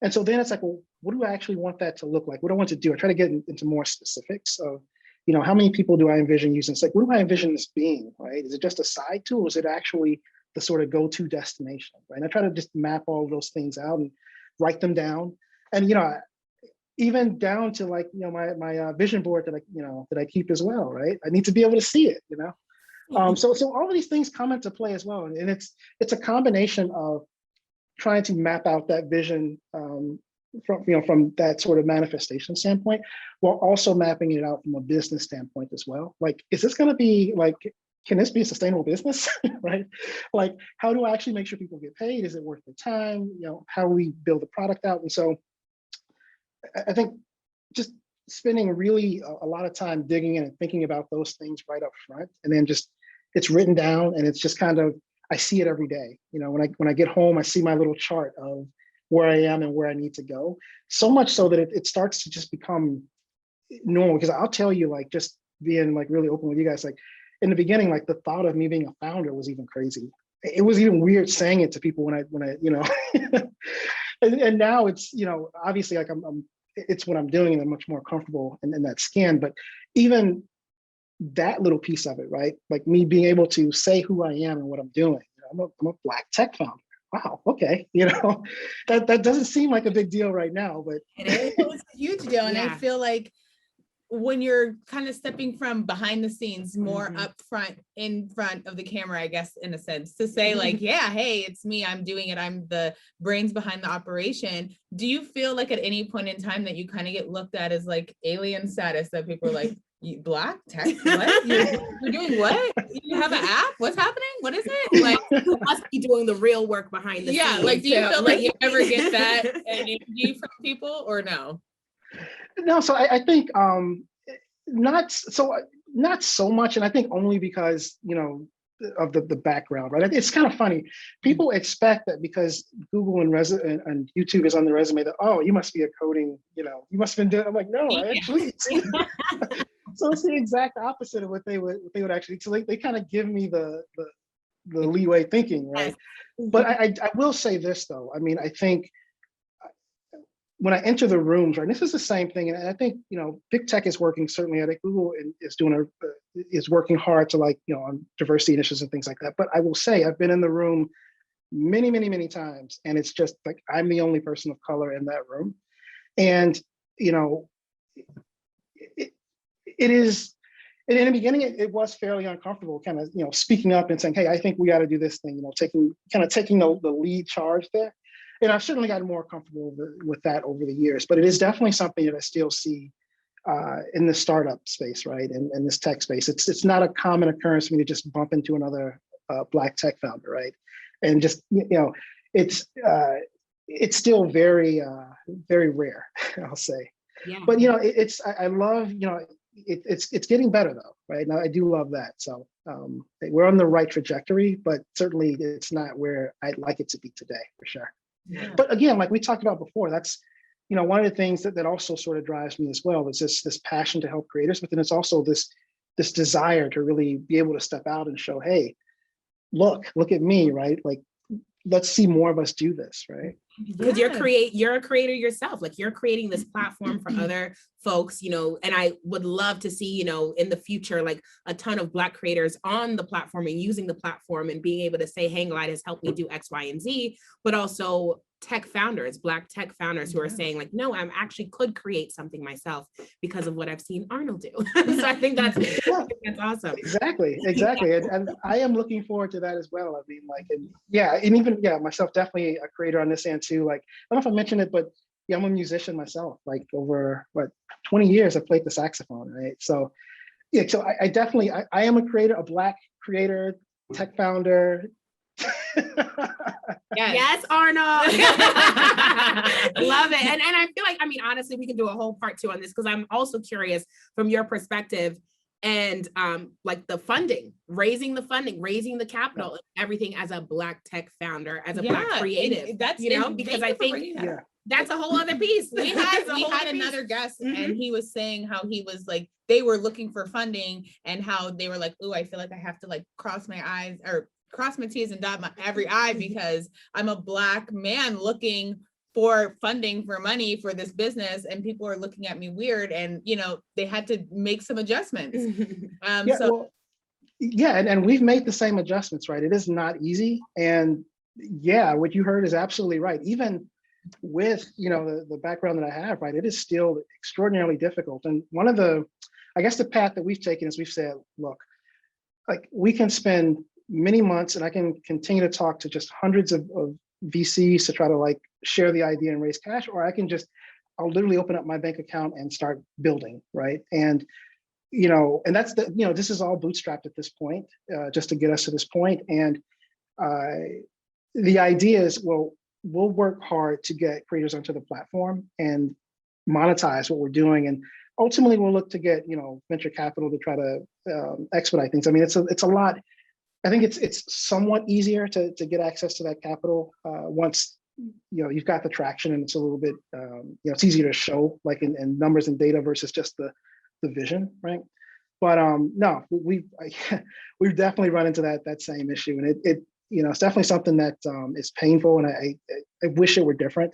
And so then it's like, well, what do I actually want that to look like? What do I want to do? I try to get into more specifics of, how many people do I envision using? It's like, what do I envision this being, right? Is it just a side tool? Or is it actually the sort of go-to destination, right? And I try to just map all of those things out and write them down. And, even down to like, my vision board that I keep as well, right? I need to be able to see it, So all of these things come into play as well. And it's a combination of trying to map out that vision from that sort of manifestation standpoint, while also mapping it out from a business standpoint as well. Like, is this going to be like, can this be a sustainable business, right? Like, how do I actually make sure people get paid? Is it worth the time? How do we build the product out? And so I think just spending really a lot of time digging in and thinking about those things right up front, and then just it's written down, and it's just kind of, I see it every day. When I get home, I see my little chart of where I am and where I need to go. So much so that it starts to just become normal. Because I'll tell you, like, just being like really open with you guys, like in the beginning, like the thought of me being a founder was even crazy. It was even weird saying it to people when I and now it's, obviously like it's what I'm doing, and I'm much more comfortable in that skin. But even that little piece of it, right? Like me being able to say who I am and what I'm doing. I'm a Black tech founder. Wow, okay. That doesn't seem like a big deal right now, but it was a huge deal. And I feel like when you're kind of stepping from behind the scenes more up front, in front of the camera, I guess, in a sense, to say like, yeah, hey, it's me, I'm doing it, I'm the brains behind the operation. Do you feel like at any point in time that you kind of get looked at as like alien status, that people are like, Black tech, what? You're doing what? You have an app? What's happening? What is it? Like, you must be doing the real work behind the scenes. Like, do you feel like you ever get that energy from people, or no? No, so I think not so much, and I think only because of the background, right? It's kind of funny. People expect that because Google and YouTube is on the resume that, oh, you must be a coding, you must have been doing. I'm like, no, I actually. So it's the exact opposite of what they would actually. So they kind of give me the leeway thinking, right? But I will say this though. I mean, I think when I enter the rooms, right, and this is the same thing, and I think big tech is working certainly. I think Google is working hard to on diversity initiatives and things like that. But I will say I've been in the room many, many, many times, and it's just like I'm the only person of color in that room, and it is And in the beginning, it was fairly uncomfortable, kind of, speaking up and saying, hey, I think we got to do this thing, taking the lead charge there. And I've certainly gotten more comfortable with that over the years, but it is definitely something that I still see in the startup space, right? And this tech space. It's not a common occurrence for me to just bump into another Black tech founder, right? And just, it's still very, very rare, I'll say. Yeah. But, I love, it's getting better though, right? Now I do love that. So we're on the right trajectory, but certainly it's not where I'd like it to be today, for sure. Yeah. But again, like we talked about before, that's, one of the things that also sort of drives me as well is this passion to help creators, but then it's also this desire to really be able to step out and show, hey, look at me, right? Like, let's see more of us do this, right? Because you're a creator yourself, like you're creating this platform for other folks, and I would love to see, in the future, like a ton of Black creators on the platform and using the platform and being able to say, Hanglyde has helped me do X, Y, and Z, but also Black tech founders who are saying like, no, I'm actually could create something myself because of what I've seen Arnold do. So I think that's awesome. Exactly. And I am looking forward to that as well. I mean, like, and even myself, definitely a creator on this end too. Like, I don't know if I mentioned it, but I'm a musician myself. Like over 20 years, I played the saxophone, right? So so I definitely I am a creator, a Black creator, tech founder. Yes, Arnold. Love it. And I feel like, honestly, we can do a whole part 2 on this because I'm also curious from your perspective and like the funding, raising the capital, everything as a Black tech founder, as a Black creative. That's because I think that's a whole other piece. We had another guest and he was saying how he was like, they were looking for funding and how they were like, oh, I feel like I have to like cross my T's and dot every I because I'm a Black man looking for funding for money for this business and people are looking at me weird and they had to make some adjustments. And we've made the same adjustments, right? It is not easy. And what you heard is absolutely right. Even with the background that I have, right, it is still extraordinarily difficult. And one of the path that we've taken is we've said, look, like we can spend many months and I can continue to talk to just hundreds of VCs to try to like share the idea and raise cash, or I'll literally open up my bank account and start building, right? And and that's this is all bootstrapped at this point, just to get us to this point. And the idea is, well, we'll work hard to get creators onto the platform and monetize what we're doing, and ultimately we'll look to get venture capital to try to expedite things. I mean, it's a lot. I think it's somewhat easier to get access to that capital once you've got the traction, and it's a little bit it's easier to show like in numbers and data versus just the vision, right? But no, we've definitely run into that same issue, and it's definitely something that is painful, and I wish it were different.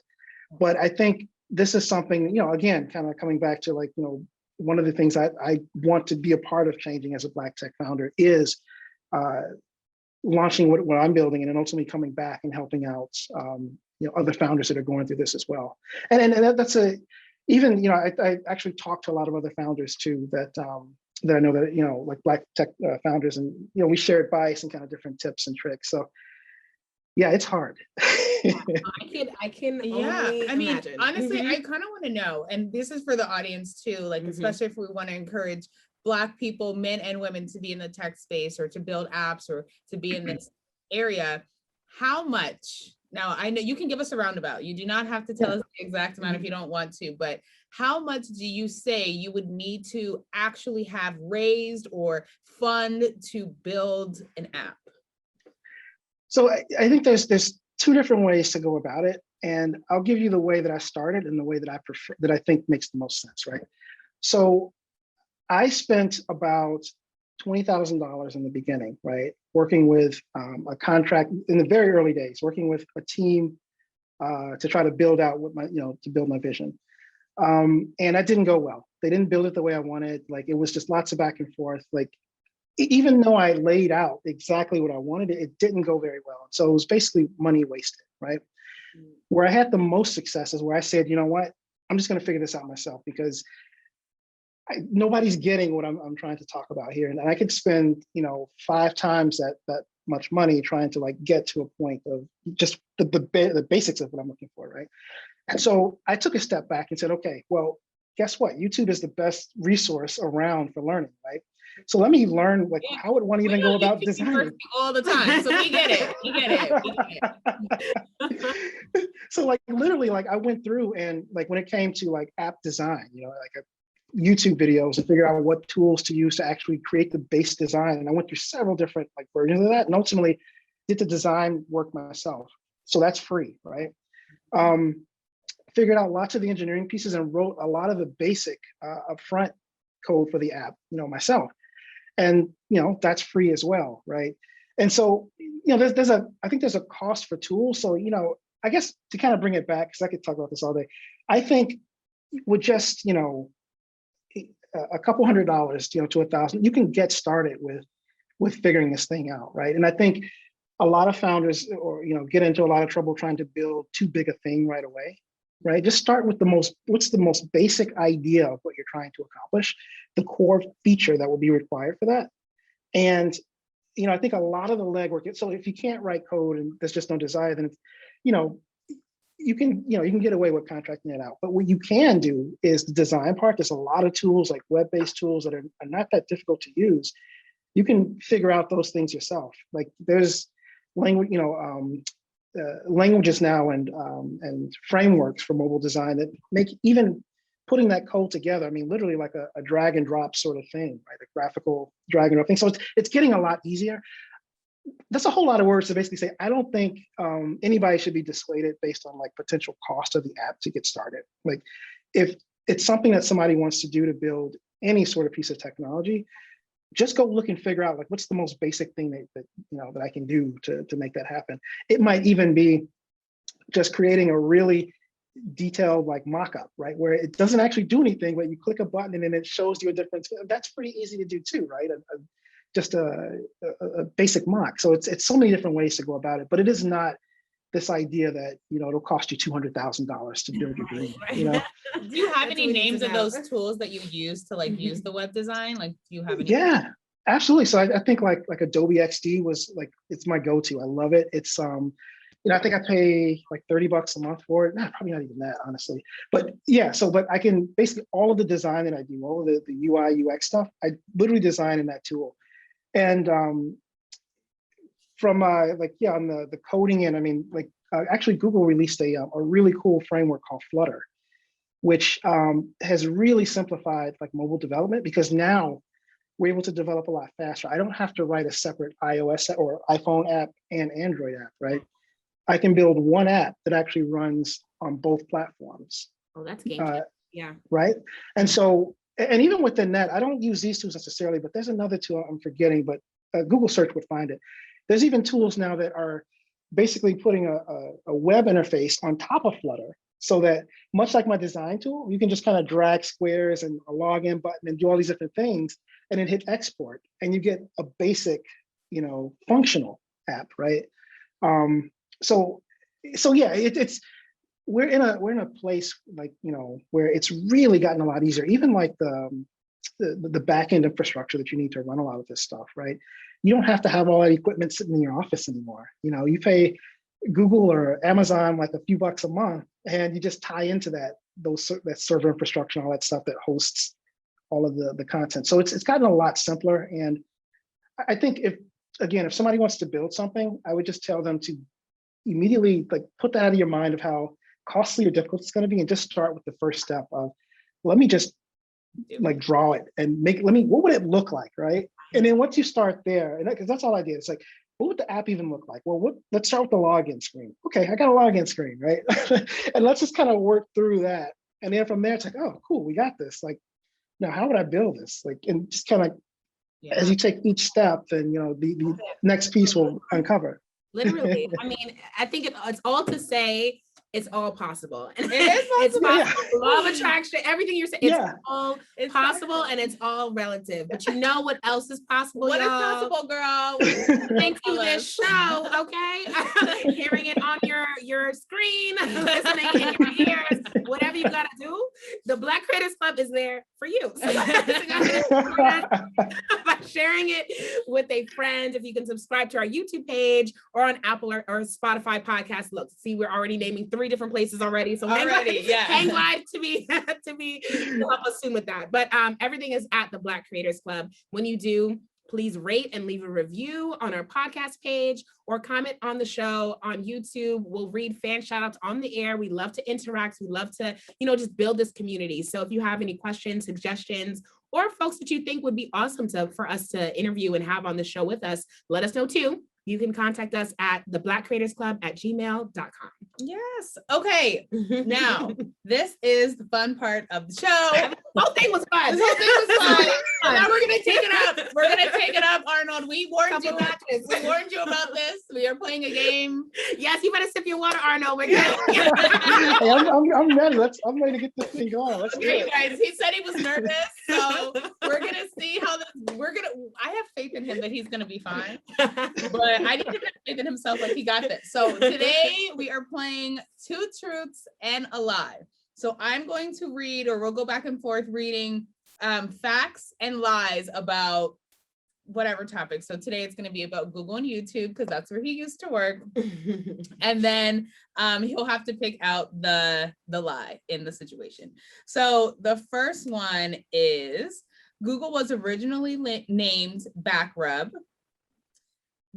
But I think this is something, again, kind of coming back to like one of the things I want to be a part of changing as a Black tech founder is launching what I'm building, and then ultimately coming back and helping out other founders that are going through this as well. And that's even I actually talked to a lot of other founders too that I know that like Black tech founders, and we share advice and kind of different tips and tricks. So yeah, it's hard. I can only imagine. Honestly, I kind of want to know, and this is for the audience too, like especially if we want to encourage Black people, men and women, to be in the tech space or to build apps or to be in this area. How much? Now, I know you can give us a roundabout. You do not have to tell us the exact amount if you don't want to, but how much do you say you would need to actually have raised or fund to build an app? So I think there's 2 different ways to go about it. And I'll give you the way that I started and the way that I prefer, that I think makes the most sense, right? So I spent about $20,000 in the beginning, right? Working with a contract in the very early days, working with a team to try to build out what to build my vision. And that didn't go well. They didn't build it the way I wanted. Like it was just lots of back and forth. Like even though I laid out exactly what I wanted, it didn't go very well. So it was basically money wasted, right? Where I had the most success is where I said, you know what, I'm just going to figure this out myself, because nobody's getting what I'm trying to talk about here. And I could spend, 5 times that much money trying to like get to a point of just the basics of what I'm looking for, right? And so I took a step back and said, okay, well, guess what? YouTube is the best resource around for learning, right? So let me learn, like, how would one even go about designing? All the time, so we get it. We get it. So like literally, like I went through and like when it came to like app design, like YouTube videos to figure out what tools to use to actually create the base design. And I went through several different like versions of that, and ultimately did the design work myself. So that's free, right? Figured out lots of the engineering pieces and wrote a lot of the basic upfront code for the app, myself. And, that's free as well, right? And so, I think there's a cost for tools. So, I guess to kind of bring it back, because I could talk about this all day, I think with just, a couple $100, to $1,000, you can get started with figuring this thing out, right? And I think a lot of founders get into a lot of trouble trying to build too big a thing right away, right? Just start with what's the most basic idea of what you're trying to accomplish, the core feature that will be required for that. And, I think a lot of the legwork, so if you can't write code and there's just no desire, then, you can get away with contracting it out. But what you can do is the design part. There's a lot of tools like web-based tools that are not that difficult to use. You can figure out those things yourself. Like there's language, languages now and frameworks for mobile design that make even putting that code together, I mean, literally like a drag and drop sort of thing, right? A graphical drag and drop thing. So it's getting a lot easier. That's a whole lot of words to basically say, I don't think anybody should be dissuaded based on like potential cost of the app to get started. Like if it's something that somebody wants to do to build any sort of piece of technology, just go look and figure out like what's the most basic thing that I can do to make that happen. It might even be just creating a really detailed like mock-up, right? Where it doesn't actually do anything, but you click a button and then it shows you a difference. That's pretty easy to do too, right? Just a basic mock. So it's so many different ways to go about it, but it is not this idea that, it'll cost you $200,000 to build your dream, Do you have any names of those tools that you use to like use the web design? Like, do you have any? Yeah, absolutely. So I think like Adobe XD was like, it's my go-to. I love it. It's, I think I pay like $30 a month for it. Nah, probably not even that, honestly. But yeah, but I can basically all of the design that I do, all of the UI, UX stuff, I literally design in that tool. And from on the coding end, I mean, like actually Google released a really cool framework called Flutter, which has really simplified like mobile development because now we're able to develop a lot faster. I don't have to write a separate iOS or iPhone app and Android app, right? I can build one app that actually runs on both platforms. Oh, that's game changer. Yeah. Right. And so, and even within that, I don't use these tools necessarily, but there's another tool I'm forgetting, but Google search would find it. There's even tools now that are basically putting a web interface on top of Flutter so that much like my design tool, you can just kind of drag squares and a login button and do all these different things and then hit export and you get a basic, functional app, right? So yeah, it's we're in a place like where it's really gotten a lot easier. Even like the back end infrastructure that you need to run a lot of this stuff, right? You don't have to have all that equipment sitting in your office anymore. You pay Google or Amazon like a few bucks a month, and you just tie into that server infrastructure and all that stuff that hosts all of the content. So it's gotten a lot simpler. And I think if somebody wants to build something, I would just tell them to immediately like put that out of your mind of how costly or difficult it's going to be and just start with the first step of let me just like draw it and what would it look like, right? And then once you start there, and because that's all I did, it's like, what would the app even look like? Well, let's start with the login screen. Okay, I got a login screen, right? And let's just kind of work through that. And then from there, it's like, oh, cool, we got this. Like, now how would I build this? Like, and just kind of as you take each step, then the next piece will uncover. Literally. I mean, I think it's all to say it's all possible. And it is possible. It's possible. Yeah. Law of attraction, everything you're saying, it's all possible and it's all relative. But you know what else is possible? What is possible, girl? Thanks to this show, okay? Hearing it on your your screen, listening in your ears, whatever you gotta do, the Black Creators Club is there for you. So by sharing it with a friend, if you can subscribe to our YouTube page or on Apple or Spotify podcast. Look, see, we're already naming 3 different places already. So Hanglyde to be to help us soon with that. But everything is at the Black Creators Club. When you do, please rate and leave a review on our podcast page or comment on the show on YouTube. We'll read fan shout outs on the air. We love to interact. We love to, just build this community. So if you have any questions, suggestions, or folks that you think would be awesome for us to interview and have on the show with us, let us know too. You can contact us at theblackcreatorsclub@gmail.com. Yes. Okay. Now, this is the fun part of the show. The whole thing was fun. This whole thing was fun. Now we're going to take it up. We're going to take it up, Arnold. We warned you. We warned you about this. We are playing a game. Yes, you better sip your water, Arnold. We're good. Hey, I'm ready. I'm ready to get this thing going. Let's Okay, do it. guys. He said he was nervous. So we're going to see how this, I have faith in him that he's going to be fine. But I need to have faith in himself, like he got this. So today we are playing 2 truths and a lie. So I'm going to read, or we'll go back and forth reading facts and lies about whatever topic. So today it's going to be about Google and YouTube because that's where he used to work. And then he'll have to pick out the lie in the situation. So the first one is Google was originally named Backrub.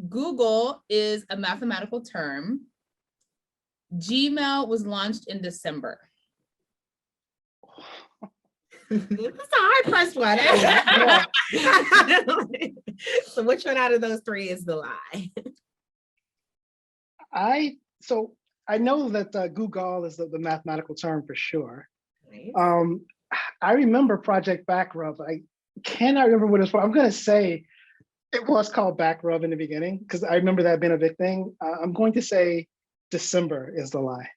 Google is a mathematical term. Gmail was launched in December. This is a hard first one. So which one out of those 3 is the lie? I know that Google is the mathematical term for sure. Nice. I remember Project Backrub. I cannot remember what it's for. I'm going to say it was called Backrub in the beginning because I remember that being a big thing. I'm going to say December is the lie.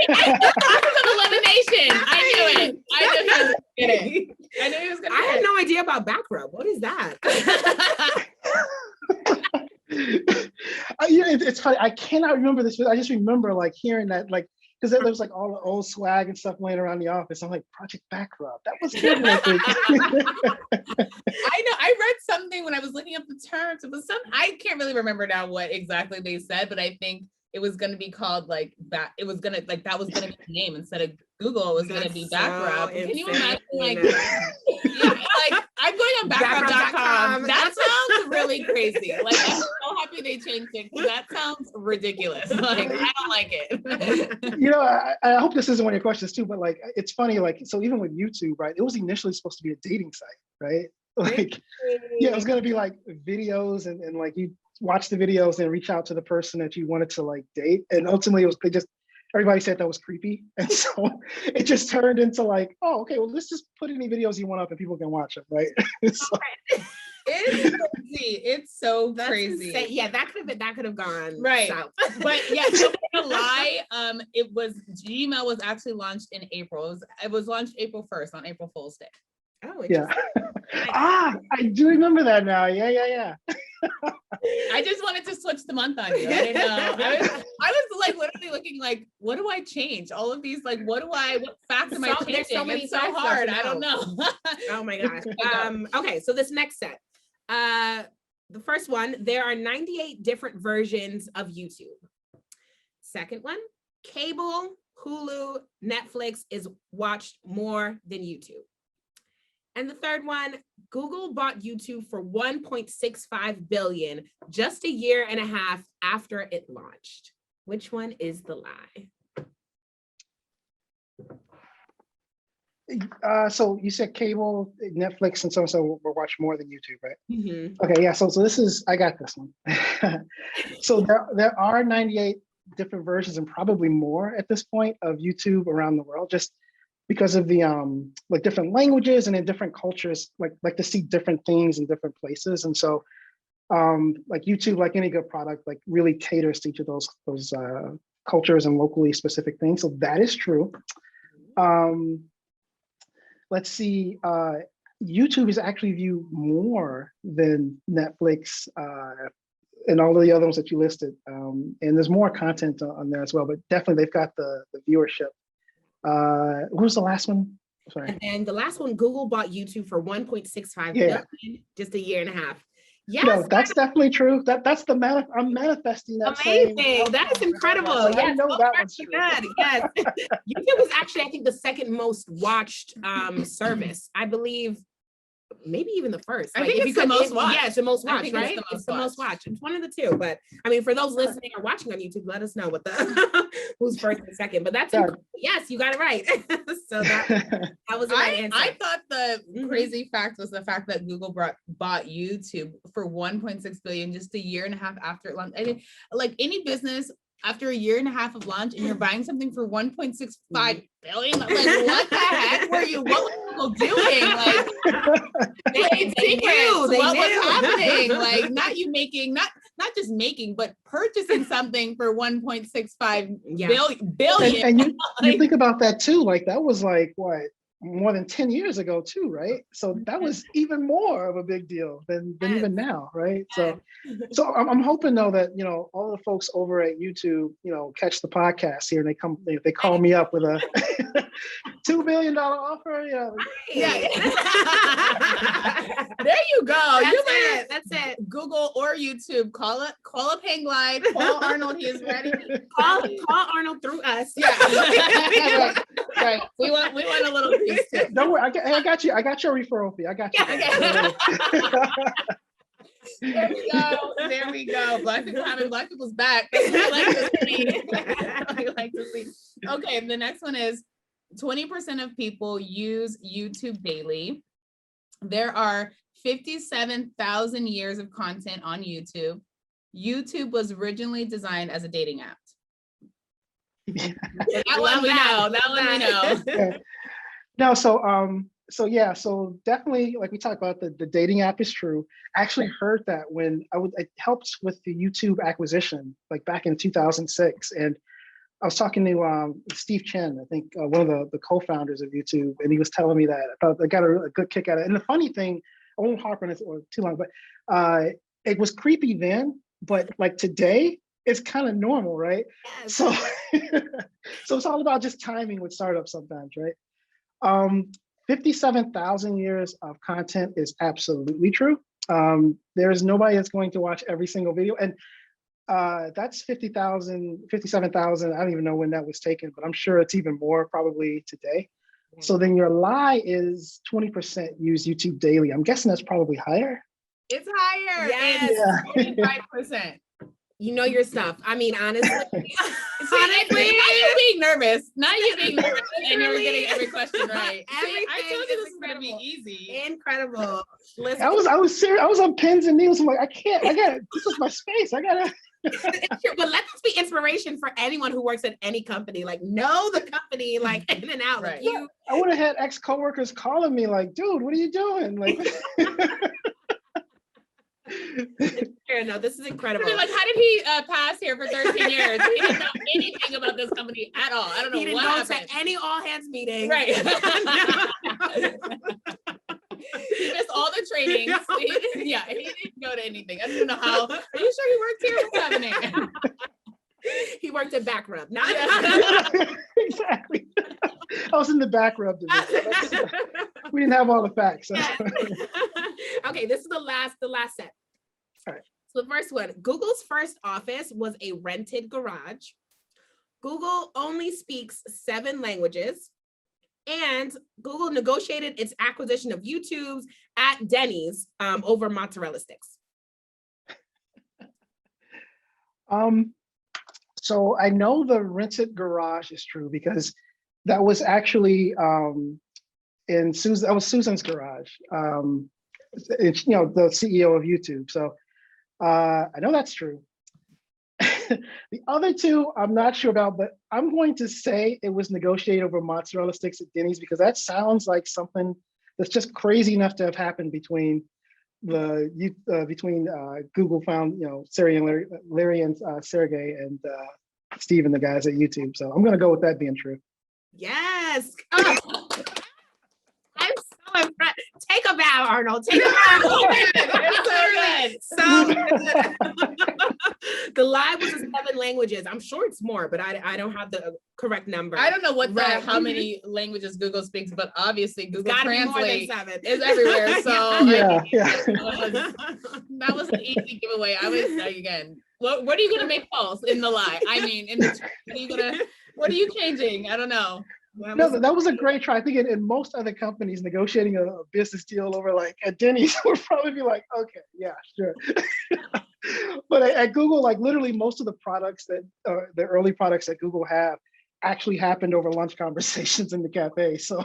Process of elimination. I knew it. I knew he was gonna get it. I knew he was gonna. I had no idea about Backrub. What is that? It's funny. I cannot remember this, but I just remember like hearing that, like, because there was like all the old swag and stuff laying around the office. I'm like, Project Backrub. That was good. I think. I know. I read something when I was looking up the terms. It was I can't really remember now what exactly they said, but I think it was going to be called like that. It was going to that was going to be the name instead of Google. It was going to be Backrub. Can you imagine? Like, like I'm going on backrub.com. That sounds really crazy. Like I'm so happy they changed it because that sounds ridiculous. Like I don't like it. I hope this isn't one of your questions too, but like it's funny. Like so, even with YouTube, right? It was initially supposed to be a dating site, right? Like it was going to be like videos and like you watch the videos and reach out to the person that you wanted to like date. And ultimately everybody said that was creepy. And so it just turned into like, oh, okay, well, let's just put any videos you want up and people can watch them, right? So, it's crazy. It's so crazy. Insane. Yeah, that could have gone right. south. But yeah, so to lie, Gmail was actually launched in April. It was launched April 1st on April Fool's Day. Oh, yeah. I do remember that now. Yeah. I just wanted to switch the month on you. I didn't know. I was like literally looking like, what do I change? All of these, like, what facts am I changing? There's so many it's so hard. I don't know. Oh my gosh. Okay, so this next set. The first one, there are 98 different versions of YouTube. Second one, cable, Hulu, Netflix is watched more than YouTube. And the third one, Google bought YouTube for $1.65 billion just a year and a half after it launched. Which one is the lie? So you said cable, Netflix, and so we're watching more than YouTube, right? Mm-hmm. Okay, yeah. So I got this one. So there are 98 different versions and probably more at this point of YouTube around the world, just because of the like different languages and in different cultures, like to see different things in different places. And so like YouTube, like any good product, like really caters to each of those cultures and locally specific things. So that is true. Let's see, YouTube is actually viewed more than Netflix, and all of the other ones that you listed. And there's more content on there as well, but definitely they've got the viewership. What was the last one? Sorry. And then the last one, Google bought YouTube for 1.65 Yeah. billion, just a year and a half. Yes, No, that's definitely true. That's the I'm manifesting that. amazing. That is incredible. I Yes, know that one's true. yes. YouTube was actually, I think, the second most watched service. I believe maybe even the first. I think it's the most watched. Yeah, it's the most I watched, think right? It's the most watched. It's one of the two. But I mean, for those listening or watching on YouTube, let us know what the who's first and second. But that's yes, you got it right. So that was the right answer. I thought the crazy fact was the fact that Google bought YouTube for 1.6 billion just a year and a half after it launched. I mean, like any business, after a year and a half of launch and you're buying something for 1.65 billion, like what the heck were you, what were people doing? Like they knew what was happening? Like not just making, but purchasing something for 1.65 billion. And you think about that too, like that was like what, more than 10 years ago too, right? So that was even more of a big deal than even now, right? So I'm hoping though that, you know, all the folks over at YouTube, you know, catch the podcast here and they call me up with a $2 billion offer. Yeah. There you go. That's it. Google or YouTube, call up Hanglyde, call Arnold, he is ready. Call Arnold through us. Yeah. Right. We want a little piece too. Don't worry, I got you. I got your referral fee. I got you. There we go. Black people having Black people's back. That's what we like to see. We like to see. Okay, the next one is 20% of people use YouTube daily. There are 57,000 years of content on YouTube. YouTube was originally designed as a dating app. That one we know. Yeah. No, so definitely, like we talked about, the dating app is true. I actually heard that when it helped with the YouTube acquisition, like back in 2006, and I was talking to Steve Chen, I think one of the co-founders of YouTube, and he was telling me that I got a good kick out of it. And the funny thing, I won't harp on it or too long, but it was creepy then, but like today, it's kind of normal, right? Yes. So it's all about just timing with startups sometimes, right? 57,000 years of content is absolutely true. There's nobody that's going to watch every single video. And that's 57,000. I don't even know when that was taken, but I'm sure it's even more probably today. So then your lie is 20% use YouTube daily. I'm guessing that's probably higher. It's higher. Yes. It's 45%. You know your stuff. I mean, honestly. Honestly, not you being nervous. Not you being nervous and you're getting every question right. I told you this was gonna be easy. Incredible. Listen, I was serious. I was on pins and needles. I'm like, this is my space. But let this be inspiration for anyone who works at any company. Like, know the company, like in and out. Right. Like I would have had ex-coworkers calling me like, dude, what are you doing? Like no, this is incredible. Like, how did he pass here for 13 years? He didn't know anything about this company at all. I don't know. He didn't go to any all hands meeting. Right. He missed all the trainings. He didn't go to anything. I don't know how. Are you sure he worked here? What's happening? He worked at back rub. Not exactly. I was in the back rub division. We didn't have all the facts. So. Okay, this is the last set. All right. So the first one, Google's first office was a rented garage. Google only speaks 7 languages. And Google negotiated its acquisition of YouTube's at Denny's over mozzarella sticks. So I know the rented garage is true because that was actually that was Susan's garage. It's, you know, the CEO of YouTube. So I know that's true. The other two, I'm not sure about, but I'm going to say it was negotiated over mozzarella sticks at Denny's because that sounds like something that's just crazy enough to have happened between Google found, you know, Larry and Sergey and Steve and the guys at YouTube. So I'm going to go with that being true. Yes. Oh. I'm so impressed. Take a bow, Arnold. Take a bow. It's so good. So good. The lie was 7 languages. I'm sure it's more, but I don't have the correct number. I don't know Right. how many languages Google speaks, but obviously Google Gotta be more than Translate 7. is everywhere. So Yeah, that was an easy giveaway. I was like, again, what are you gonna make false in the lie? I mean, what are you changing? I don't know. no, that was a great try. I think in most other companies negotiating a business deal over like at Denny's would probably be like, okay, yeah, sure. But at Google, like literally most of the products that the early products that Google have actually happened over lunch conversations in the cafe. So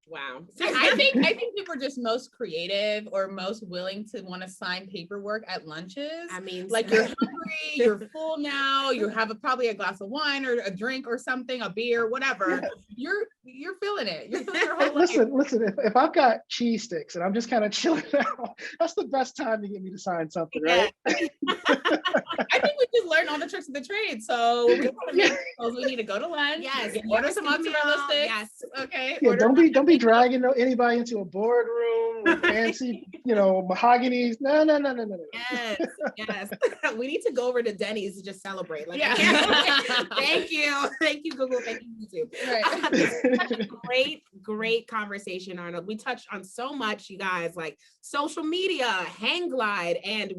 Wow. I think people are just most creative or most willing to want to sign paperwork at lunches. I mean, Like you're hungry, you're full now, you have probably a glass of wine or a drink or something, a beer, whatever. Yeah. You're feeling it. You're feeling your whole listen, life. if I've got cheese sticks and I'm just kind of chilling out, that's the best time to get me to sign something, right? I think we just learned all the tricks of the trade. So we want to make those. We need to go to lunch. Yes. Order some mozzarella sticks. Yes. Okay. Yeah, Order don't be dragging anybody into a boardroom with fancy, mahoganies. No. Yes, yes. We need to go over to Denny's to just celebrate. Like, Yeah. Thank you, Google. Thank you, YouTube. Right. This is such a great conversation, Arnold. We touched on so much, you guys, like social media, Hanglyde, and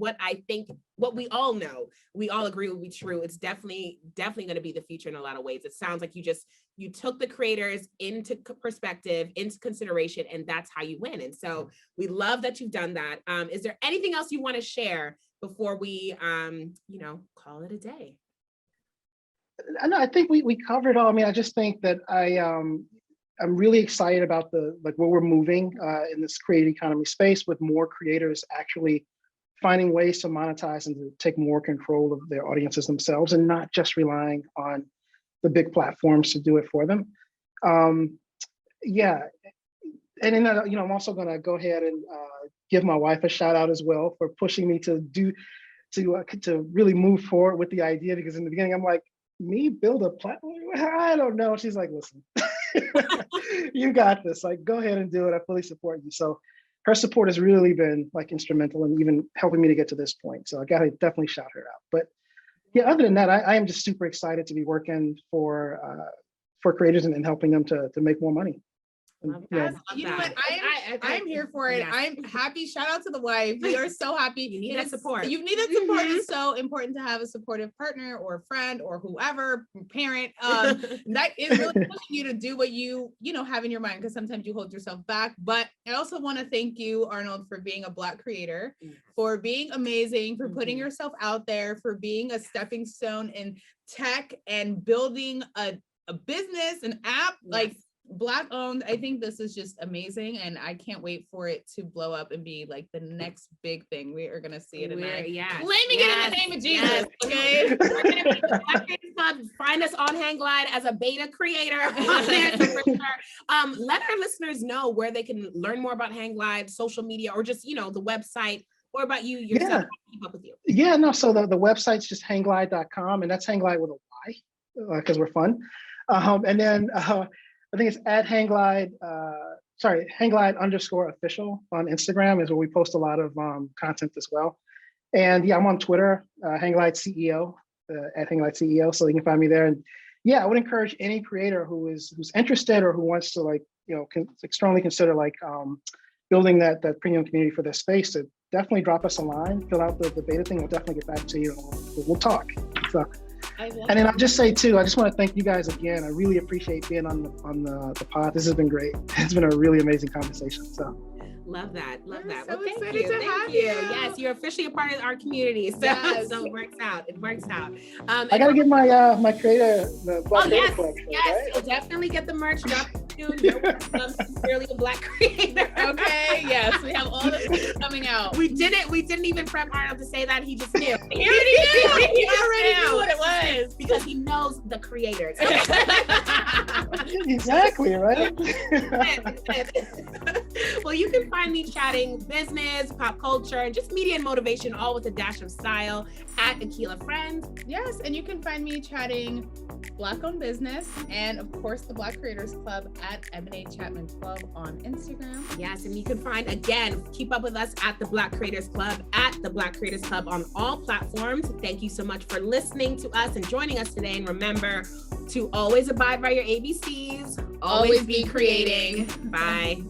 what we all know, we all agree will be true. It's definitely going to be the future in a lot of ways. It sounds like you took the creators into perspective, into consideration, and that's how you win. And so we love that you've done that. Is there anything else you want to share before we, call it a day? I think we covered all. I mean, I just think that I'm really excited about where we're moving in this creative economy space, with more creators actually finding ways to monetize and to take more control of their audiences themselves, and not just relying on the big platforms to do it for them. Yeah, and then I'm also going to go ahead and give my wife a shout out as well for pushing me to really move forward with the idea, because in the beginning I'm like, me build a platform? I don't know. She's like, listen, you got this. Like, go ahead and do it. I fully support you. So her support has really been like instrumental in even helping me to get to this point. So I got to definitely shout her out. But yeah, other than that, I am just super excited to be working for creators and helping them to make more money. And, You know what? I'm here for it. Yeah. I'm happy. Shout out to the wife. We are so happy. You need that support. You need that support. It's so important to have a supportive partner or friend or whoever, parent. That is really pushing you to do what you have in your mind, because sometimes you hold yourself back. But I also want to thank you, Arnold, for being a Black creator, for being amazing, for putting yourself out there, for being a stepping stone in tech and building a business, an app like Black owned. I think this is just amazing, and I can't wait for it to blow up and be like the next big thing. We are gonna see it, and claiming it in the name of Jesus. Okay, we're gonna be the Black Creators Club. Find us on Hanglyde as a beta creator. Let our listeners know where they can learn more about Hanglyde, social media, or just the website, or about you yourself. Keep up with you. Yeah, no. So the website's just hanglyde.com, and that's Hanglyde with a Y, because we're fun. And then I think it's at Hanglyde, Hanglyde_official on Instagram is where we post a lot of content as well. And yeah, I'm on Twitter, Hanglyde CEO, at Hanglyde CEO, so you can find me there. And yeah, I would encourage any creator who's interested or who wants to strongly consider building that premium community for their space, to definitely drop us a line, fill out the beta thing. We'll definitely get back to you. We'll talk. So. And then I'll just say too, I just want to thank you guys again. I really appreciate being on the pod. This has been great. It's been a really amazing conversation. So love that. So Well, excited to have you. you. Yes, you're officially a part of our community. So, so it works out. I gotta get my my creator, the Black Creator collection. Yes, right? you'll definitely get the merch dropped soon. You're sincerely a Black creator. Okay, yes, we have all the coming out. We didn't even prep Arnold to say that. He just knew. He already knew what it was, because he knows the creators. Exactly, right? Well, you can find me chatting business, pop culture, and just media and motivation, all with a dash of style at Aquila Friends. Yes, and you can find me chatting Black-owned business and of course the Black Creators Club at Ebony Chapman 12 on Instagram. Yes, and you can find, again, keep up with us at the Black Creators Club, at the Black Creators Club on all platforms. Thank you so much for listening to us and joining us today. And remember to always abide by your ABCs. Always be creating. Bye.